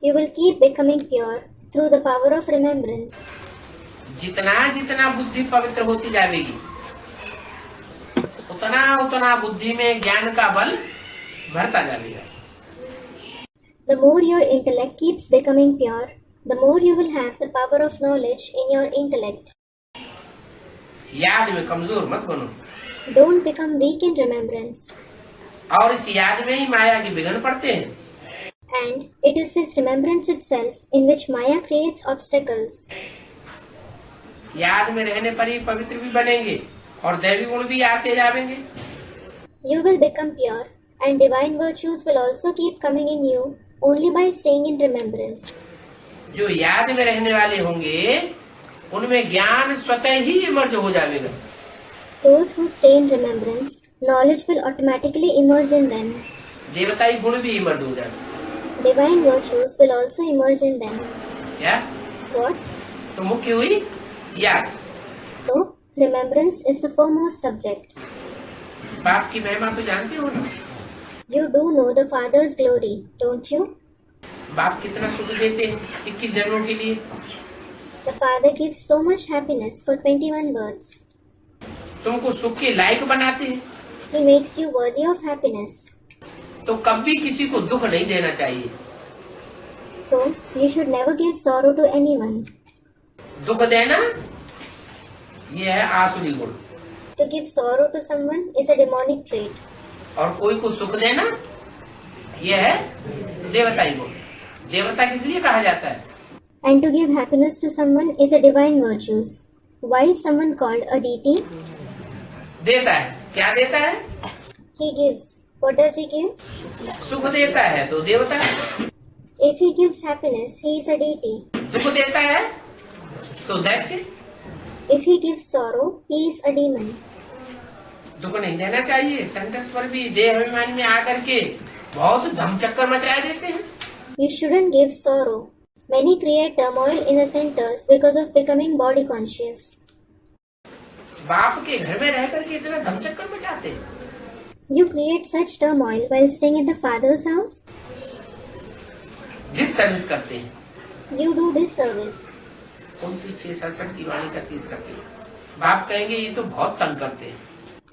You will keep becoming pure through the power of remembrance. जितना जितना बुद्धि पवित्र होती जाएगी, उतना उतना बुद्धि में ज्ञान का बल भरता जाएगा। The more your intellect keeps becoming pure, the more you will have the power of knowledge in your intellect. याद में कमजोर मत बनो। Don't become weak in remembrance. और इस याद में ही माया के बिगड़ पड़ते हैं। And it is this remembrance itself in which Maya creates obstacles. याद में रहने पर ही पवित्र भी बनेंगे और दैवी गुण भी आते जाएंगे। You will become pure, and divine virtues will also keep coming in you only by staying in remembrance. जो याद में रहने वाले होंगे उनमें ज्ञान स्वतः ही इमर्ज हो जाएगा। Those who stay in remembrance, knowledge will automatically emerge in them. देवताई गुण भी इमर्ज हो जाएगा। Divine virtues will also emerge in them. क्या? What? तो मुख्य हुई याद। So, remembrance is the foremost subject. बाप की महिमा तो जानते हो ना? You do know the Father's glory, don't you? बाप कितना सुख देते हैं 21 जन्मों के लिए। The Father gives so much happiness for 21 births. तुमको सुख के लायक बनाते हैं, He makes you worthy of happiness. तो कभी किसी को दुख नहीं देना चाहिए। So, you should never give sorrow to anyone. दुख देना यह है आसुरी गुण, To give sorrow to someone is a demonic trait. और कोई को सुख देना यह है देवताई गुण। देवता किस लिए कहा जाता है? And to give happiness to someone is a divine virtues. Why is someone called a deity? देता है, क्या देता है? He gives. What does he give? सुख देता है तो देवता है। If he gives happiness, he is a deity. दुख देता है तो दैत्य। If he gives sorrow, he is a demon. दुख नहीं देना चाहिए। संकट पर भी देह अभिमान में आकर के बहुत धमचक्कर मचाए देते हैं। You shouldn't give sorrow. Many create turmoil in the centers because of becoming body conscious. बाप के घर में रह करके इतना धमचक्कर मचाते हैं। You create such turmoil while staying at the Father's house. Disservice करते हैं। You do disservice. 29-67 की वाणी का 30 करते हैं। बाप कहेंगे ये तो बहुत तंग करते हैं।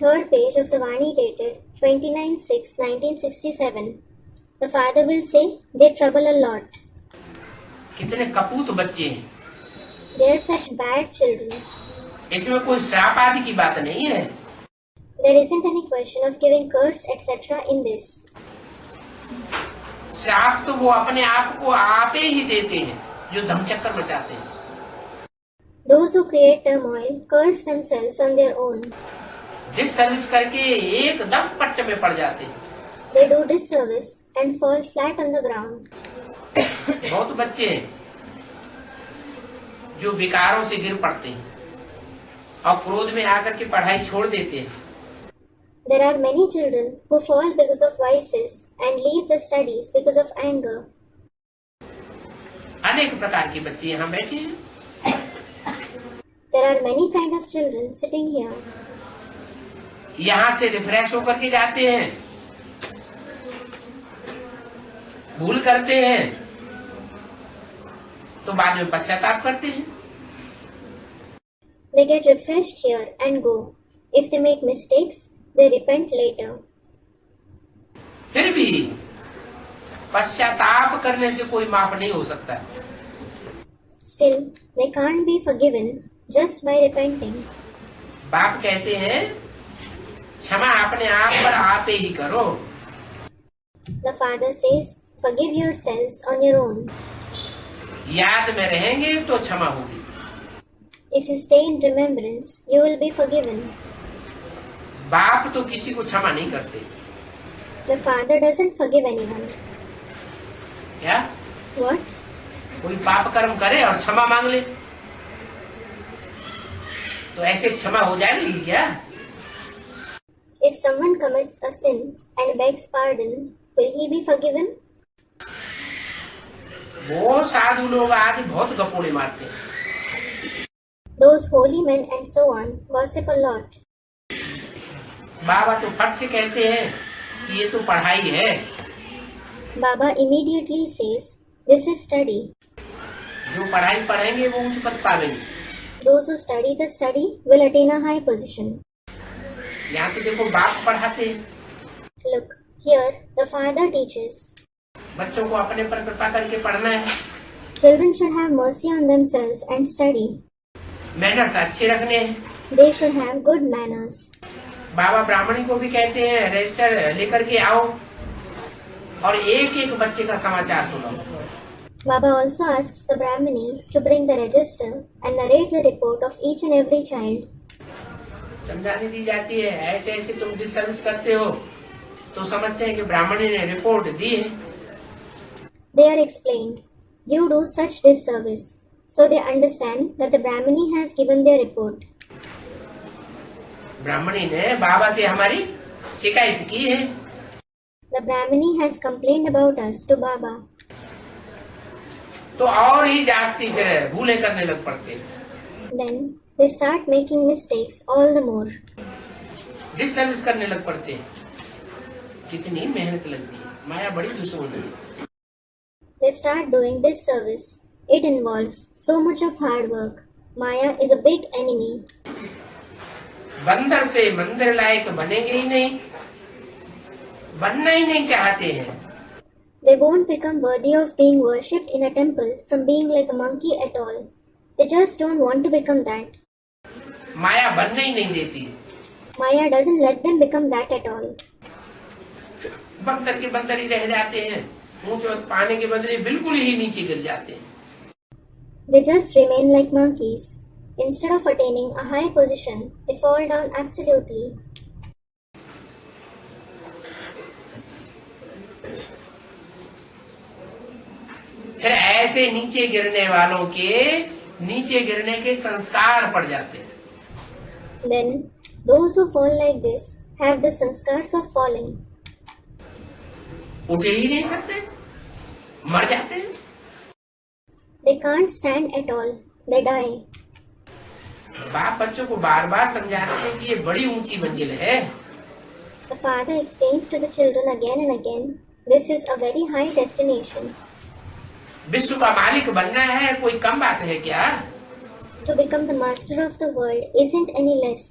Third page of the Vani dated 29/6/1967. The Father will say, they trouble a lot. कितने कपूत बच्चे हैं। They are such bad children. इसमें कोई श्राप आदि की बात नहीं है। There isn't any question of giving curse etc. in this. श्राप तो वो अपने आप को आपे ही देते हैं जो धमचक्कर मचाते हैं। Those who create turmoil curse themselves on their own. Disservice करके एकदम पट्ट में पड़ जाते हैं। They do disservice and fall flat on the ground. बहुत बच्चे हैं जो विकारों से गिर पड़ते हैं और क्रोध में आकर के पढ़ाई छोड़ देते हैं। There are many children who fall because of vices and leave the studies because of anger. अनेक प्रकार के बच्चे यहाँ बैठे हैं। There are many kind of children sitting here. यहाँ से रिफ्रेश होकर के जाते हैं, भूल करते हैं तो बाद में पश्चाताप करते हैं। They get refreshed here and go. If they make mistakes, they repent later. फिर भी पश्चाताप करने से कोई माफ नहीं हो सकता। Still, they can't be forgiven just by repenting. बाप कहते हैं क्षमा अपने आप पर आप ही करो। The Father says, forgive yourselves on your own. याद में रहेंगे तो क्षमा होगी। If you stay in remembrance, you will be forgiven. बाप तो किसी को क्षमा नहीं करते। The Father doesn't forgive anyone. क्या? What? कोई पाप कर्म करे और क्षमा मांग ले, तो ऐसे क्षमा हो जाएगी क्या? If someone commits a sin and begs pardon, will he be forgiven? वो साधु लोग आके बहुत गपोड़े मारते हैं। Those holy men and so on gossip a lot. बाबा तो फट से कहते हैं कि ये तो पढ़ाई है। Baba immediately says, "This is study." जो पढ़ाई पढ़ेंगे वो उच्च पद पावेंगे। Those who study the study will attain a high position. यहाँ तो देखो बाप पढ़ाते हैं। Look, here the father teaches. बच्चों को अपने पर कृपा करके पढ़ना है। Children should have mercy on themselves and study. Manners अच्छे रखने हैं। They should have good manners. बाबा ब्राह्मणी को भी कहते हैं रजिस्टर लेकर के आओ और एक एक बच्चे का समाचार सुनो। Baba also asks the Brahmini to bring the register and narrate the report of each and every child. समझाने दी जाती है, ऐसे ऐसे तुम डिसर्विस करते हो, तो समझते हैं कि ब्राह्मणी ने रिपोर्ट दी है। They are explained, you do such disservice, so they understand that the Brahmini has given their report. ब्राह्मणी ने बाबा से हमारी शिकायत की है। The Brahmini has complained about us to Baba. तो और ही जास्ती फिर भूलें करने लग पड़ते हैं। Then they start making mistakes all the more. Disservice करने लग पड़ते हैं। कितनी मेहनत लगती है, माया बड़ी दुश्मन है। They start doing disservice. It involves so much of hard work. Maya is a big enemy. बंदर से मंदिर लायक बनेंगे ही नहीं, बनना ही नहीं चाहते हैं। They won't become worthy of being worshipped in a temple from being like a monkey at all. They just don't want to become that. माया बनने ही नहीं देती। Maya doesn't let them become that at all. बंदर के बंदर ही रह जाते हैं, ऊंच पाने के बदले बिल्कुल ही नीचे गिर जाते हैं। They just remain like monkeys. Instead of attaining a high position, they fall down absolutely. फिर ऐसे नीचे गिरने वालों के नीचे गिरने के संस्कार पड़ जाते हैं। Then, those who fall like this have the sanskars of falling. उठ ही नहीं सकते, मर जाते हैं। They can't stand at all. They die. बाप बच्चों को बार बार समझाते हैं कि ये बड़ी ऊंची मंजिल है। The father explains to the children again and again, this is a very high destination. विश्व का मालिक बनना है, कोई कम बात है क्या? To become the master of the world isn't any less.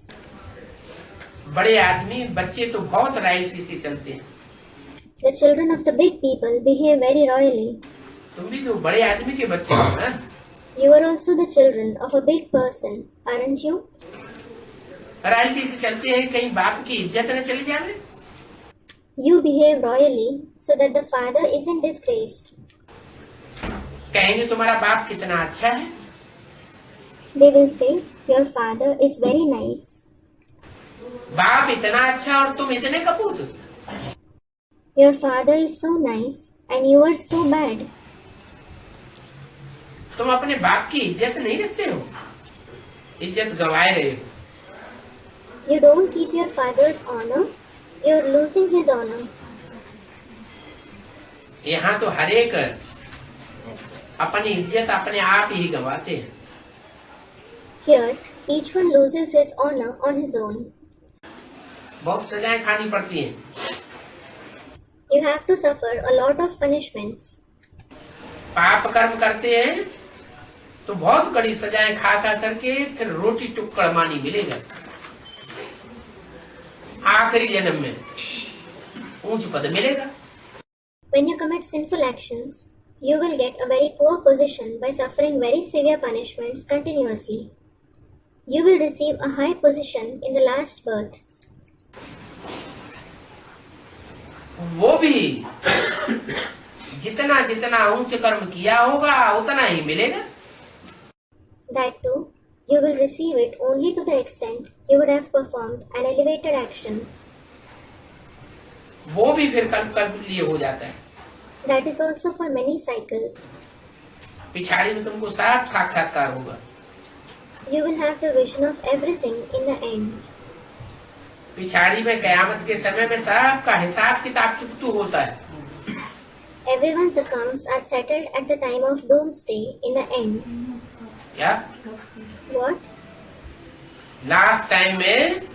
बड़े आदमी बच्चे तो बहुत रॉयल्टी से चलते हैं। The children of the big people behave very royally. तुम भी तो बड़े आदमी के बच्चे हो ना? You are also the children of a big person, aren't you? Royalty से चलते हैं, कहीं बाप की इज्जत न चली जाए। You behave royally so that the father isn't disgraced. कहेंगे तुम्हारा बाप कितना अच्छा है। They will say, your father is very nice. बाप इतना अच्छा और तुम इतने कपूत। Your father is so nice and you are so bad. तुम अपने बाप की इज्जत नहीं रखते हो, इज्जत गंवाए रहे हो। You don't keep your father's honor, you are losing his honor. यहाँ तो हर एक अपनी इज्जत अपने आप ही गंवाते हैं। Here, each one loses his honor on his own. बहुत सजाएं खानी पड़ती हैं। You have to suffer a lot of punishments. पाप कर्म करते हैं तो बहुत कड़ी सजाएं खा खा करके फिर रोटी टुक्कड़ मानी मिलेगा। आखिरी जन्म में ऊंच पद मिलेगा। When you commit sinful actions, you will get a very poor position by suffering very severe punishments continuously. You will receive a high position in the last birth. वो भी जितना जितना ऊंच कर्म किया होगा उतना ही मिलेगा। That too, you will receive it only to the extent you would have performed an elevated action. वो भी फिर कल्प कल्प लिए हो जाता है। That is also for many cycles. पिछाड़ी में तुमको सब साक्षात्कार होगा। You will have the vision of everything in the end. पिछाड़ी में कयामत के समय में सबका हिसाब किताब चुकतू होता है। Everyone's accounts are settled at the time of doomsday in the end. क्या? What? लास्ट टाइम में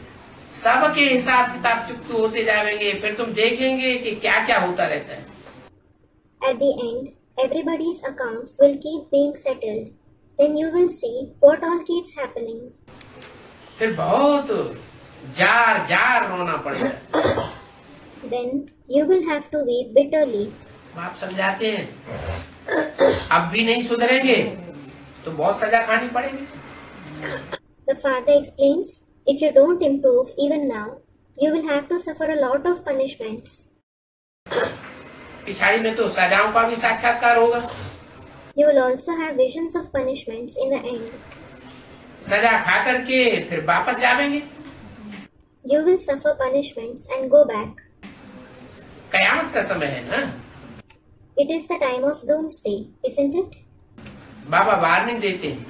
सबके हिसाब किताब चुकतू होते जाएंगे, फिर तुम देखेंगे कि क्या क्या होता रहता है। At the end, everybody's accounts will keep being settled. Then you will see what all keeps happening. फिर बहुत जार जार रोना पड़ेगा। Then you will have to weep bitterly. आप समझाते हैं अब भी नहीं सुधरेंगे तो बहुत सजा खानी पड़ेगी। The father explains, if you don't improve even now, you will have to suffer a lot of punishments. पिछाड़ी में तो सजाओं का भी साक्षात्कार होगा। You will also have visions of punishments in the end. सजा खा करके फिर वापस जाएंगे। You will suffer punishments and go back. कयामत का समय है ना। It is the time of doomsday, isn't it? Baba warning देते हैं,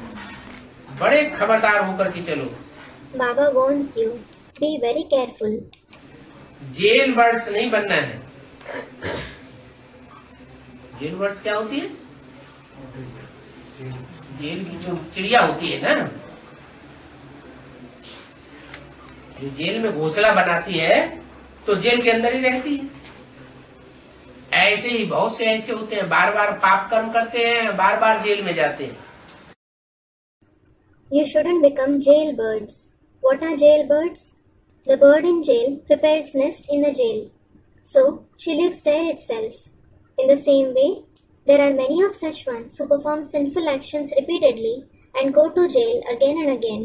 बड़े खबरदार होकर के चलो। Baba warns you, be very careful. Jail birds नहीं बनना है। जेल बर्ड्स क्या होती है? जेल की जो चिड़िया होती है ना, जो जेल में घोंसला बनाती है तो जेल के अंदर ही रहती है। ऐसे ही बहुत से ऐसे होते हैं, बार बार पाप कर्म करते हैं, बार बार जेल में जाते हैं। You shouldn't become jailbirds. What are jailbirds? The bird in jail prepares nest in the jail, so she lives there itself. In the same way, there are many of such ones who perform sinful actions repeatedly and go to jail again and again.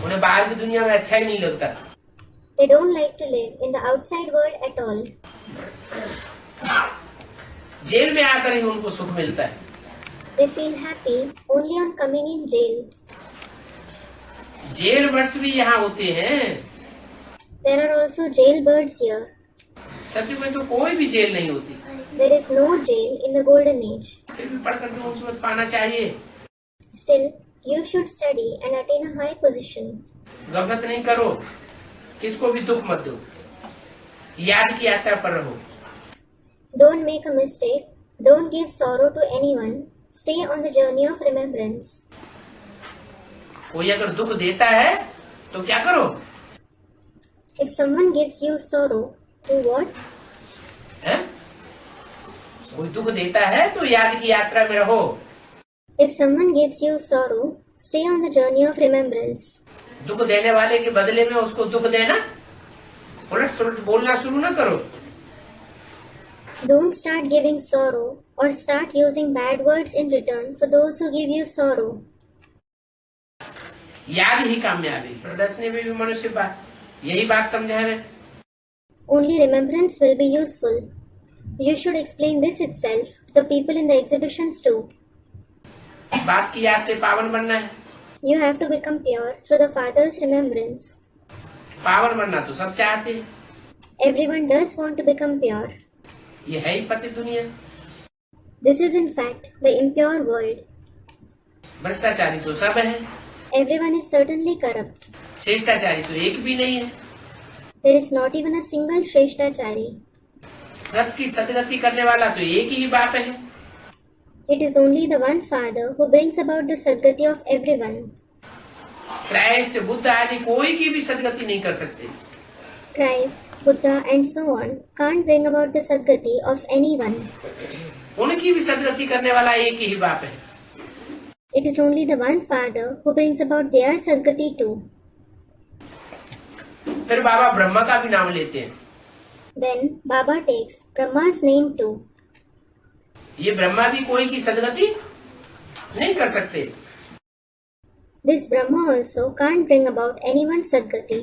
उन्हें बाहर की दुनिया में अच्छा ही नहीं लगता। They don't like to live in the outside world at all. Jail में आकर ही उनको सुख मिलता है। They feel happy only on coming in jail. Jail birds भी यहाँ होते हैं। There are also jailbirds here. सच में तो कोई भी जेल नहीं होती। There is no jail in the golden age. फिर भी पढ़ करके मुसीबत पाना चाहिए। Still, you should study and attain a high position. गलत नहीं करो, किसको भी दुख मत दो, याद की यात्रा पर रहो। Don't make a mistake. Don't give sorrow to anyone. Stay on the journey of remembrance. कोई अगर दुख देता है तो क्या करो? If someone gives you sorrow, do what? है? कोई दुख देता है तो याद की यात्रा में रहो। If someone gives you sorrow, stay on the journey of remembrance. दुख देने वाले के बदले में उसको दुख देना, उलट सुलट बोलना शुरू न करो। Don't start giving sorrow or start using bad words in return for those who give you sorrow. याद ही कामयाबी। प्रदर्शनी में भी मनुष्य यही बात समझा है। Only remembrance will be useful. You should explain this itself to the people in the exhibitions too. बाप की याद से पावन बनना है। You have to become pure through the Father's remembrance. पावन बनना तो सब चाहते हैं। Everyone does want to become pure. ये है ही पति दुनिया। This is in fact the impure world. भ्रष्टाचारी तो सब है। Everyone is certainly corrupt. श्रेष्ठाचारी तो एक भी नहीं है। There is not even a single Shrestachari. सबकी सदगति करने वाला तो एक ही बाप है। It is only the one Father who brings about the Sadgati of everyone. Christ, Buddha आदि कोई की भी सदगति नहीं कर सकते। Christ, Buddha and so on can't bring about the Sadgati of anyone. उनकी भी सदगति करने वाला एक ही बाप है। It is only the one Father who brings about their Sadgati too. फिर बाबा ब्रह्मा का भी नाम लेते हैं। Then Baba takes Brahma's name too. ये ब्रह्मा भी कोई की सदगति नहीं कर सकते। This Brahma also can't bring about anyone's Sadgati.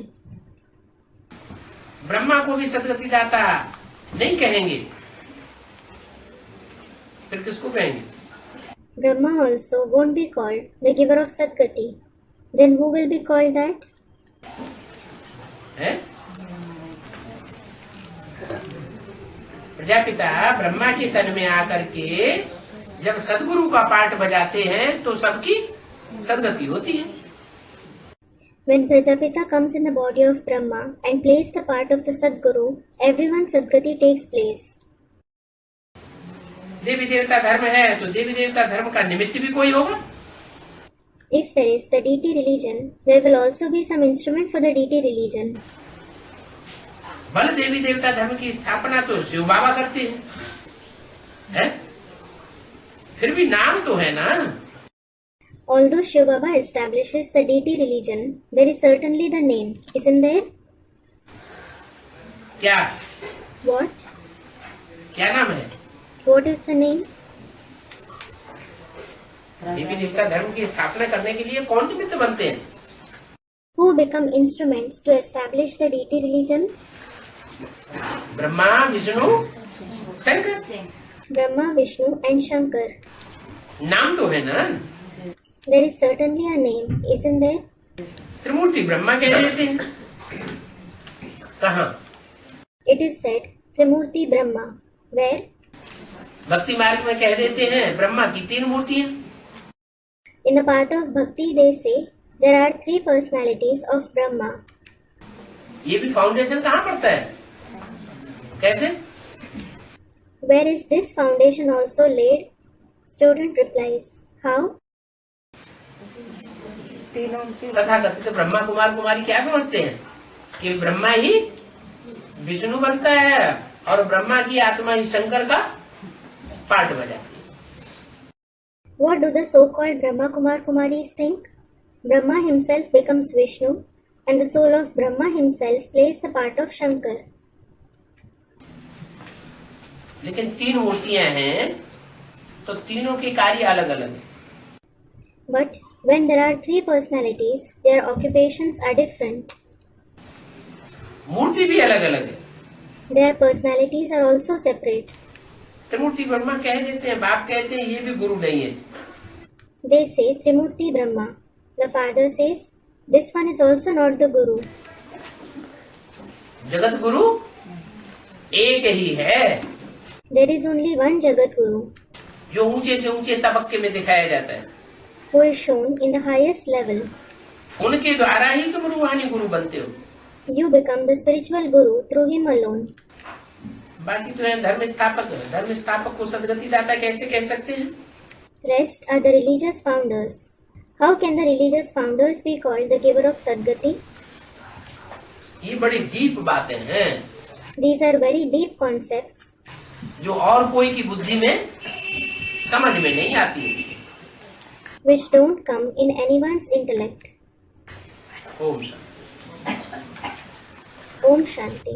Brahma को भी सदगति दाता नहीं कहेंगे, फिर किसको कहेंगे? Brahma also won't be called the giver of Sadgati. Then who will be called that? है? प्रजापिता ब्रह्मा के तन में आकर के जब सदगुरु का पाठ बजाते हैं तो सबकी सदगति होती है। When Prajapita comes in the body of Brahma and plays the part of the Sadguru, everyone's Sadgati takes place. देवी देवता धर्म है तो देवी देवता धर्म का निमित्त भी कोई होगा। If there is the deity religion, there will also be some instrument for the deity religion. बल देवी देवता धर्म की स्थापना तो शिव बाबा करते हैं, फिर भी नाम तो है ना। Although Shiv Baba establishes the deity religion, there is certainly the name, isn't there? क्या? What? क्या नाम है? What is the name? देवी देवता धर्म की स्थापना करने के लिए कौन निमित्त बनते हैं? Who become instruments to establish the deity religion? Brahma, Vishnu, Shankar. Brahma, Vishnu and Shankar. नाम तो है ना। There is certainly a name, isn't there? त्रिमूर्ति ब्रह्मा कह देते हैं। कहाँ? It is said Trimurti Brahma. Where? भक्ति मार्ग में कह देते हैं ब्रह्मा की 3 मूर्तियां। In the path of Bhakti, they say there are 3 personalities of Brahma. ये भी फाउंडेशन कहाँ पड़ता है? कैसे? Where is this foundation also laid? Student replies, how? तथा कथित ब्रह्मा कुमार कुमारी क्या समझते हैं कि ब्रह्मा ही विष्णु बनता है और ब्रह्मा की आत्मा ही शंकर का पाठ बजाती है। What do the so-called Brahma Kumar Kumaris think? Brahma himself becomes Vishnu and the soul of Brahma himself plays the part of Shankar. लेकिन 3 मूर्तियां हैं तो तीनों के कार्य अलग अलग हैं। But when there are 3 personalities, their occupations are different. मूर्ति भी अलग अलग है। Their personalities are also separate. त्रिमूर्ति ब्रह्मा कह देते हैं, बाप कहते हैं ये भी गुरु नहीं है। They say Trimurti Brahma. The father says, this one is also not the Guru. Jagat Guru एक ही है। There is only one Jagat Guru, जो ऊंचे से ऊंचे तबक्के में दिखाया जाता है। who is shown in the highest level. उनके द्वारा ही तुम रूहानी गुरु बनते हो। You become the spiritual Guru through him alone. बाकी तो है धर्म स्थापक। धर्म स्थापक को सदगति दाता कैसे कह सकते हैं? Rest are the religious founders. How can the religious founders be called the giver of Sadgati? ये बड़ी डीप बातें हैं These are very deep concepts जो और कोई की बुद्धि में समझ में नहीं आती है। which don't come in anyone's intellect. Om Shanti. Om Shanti.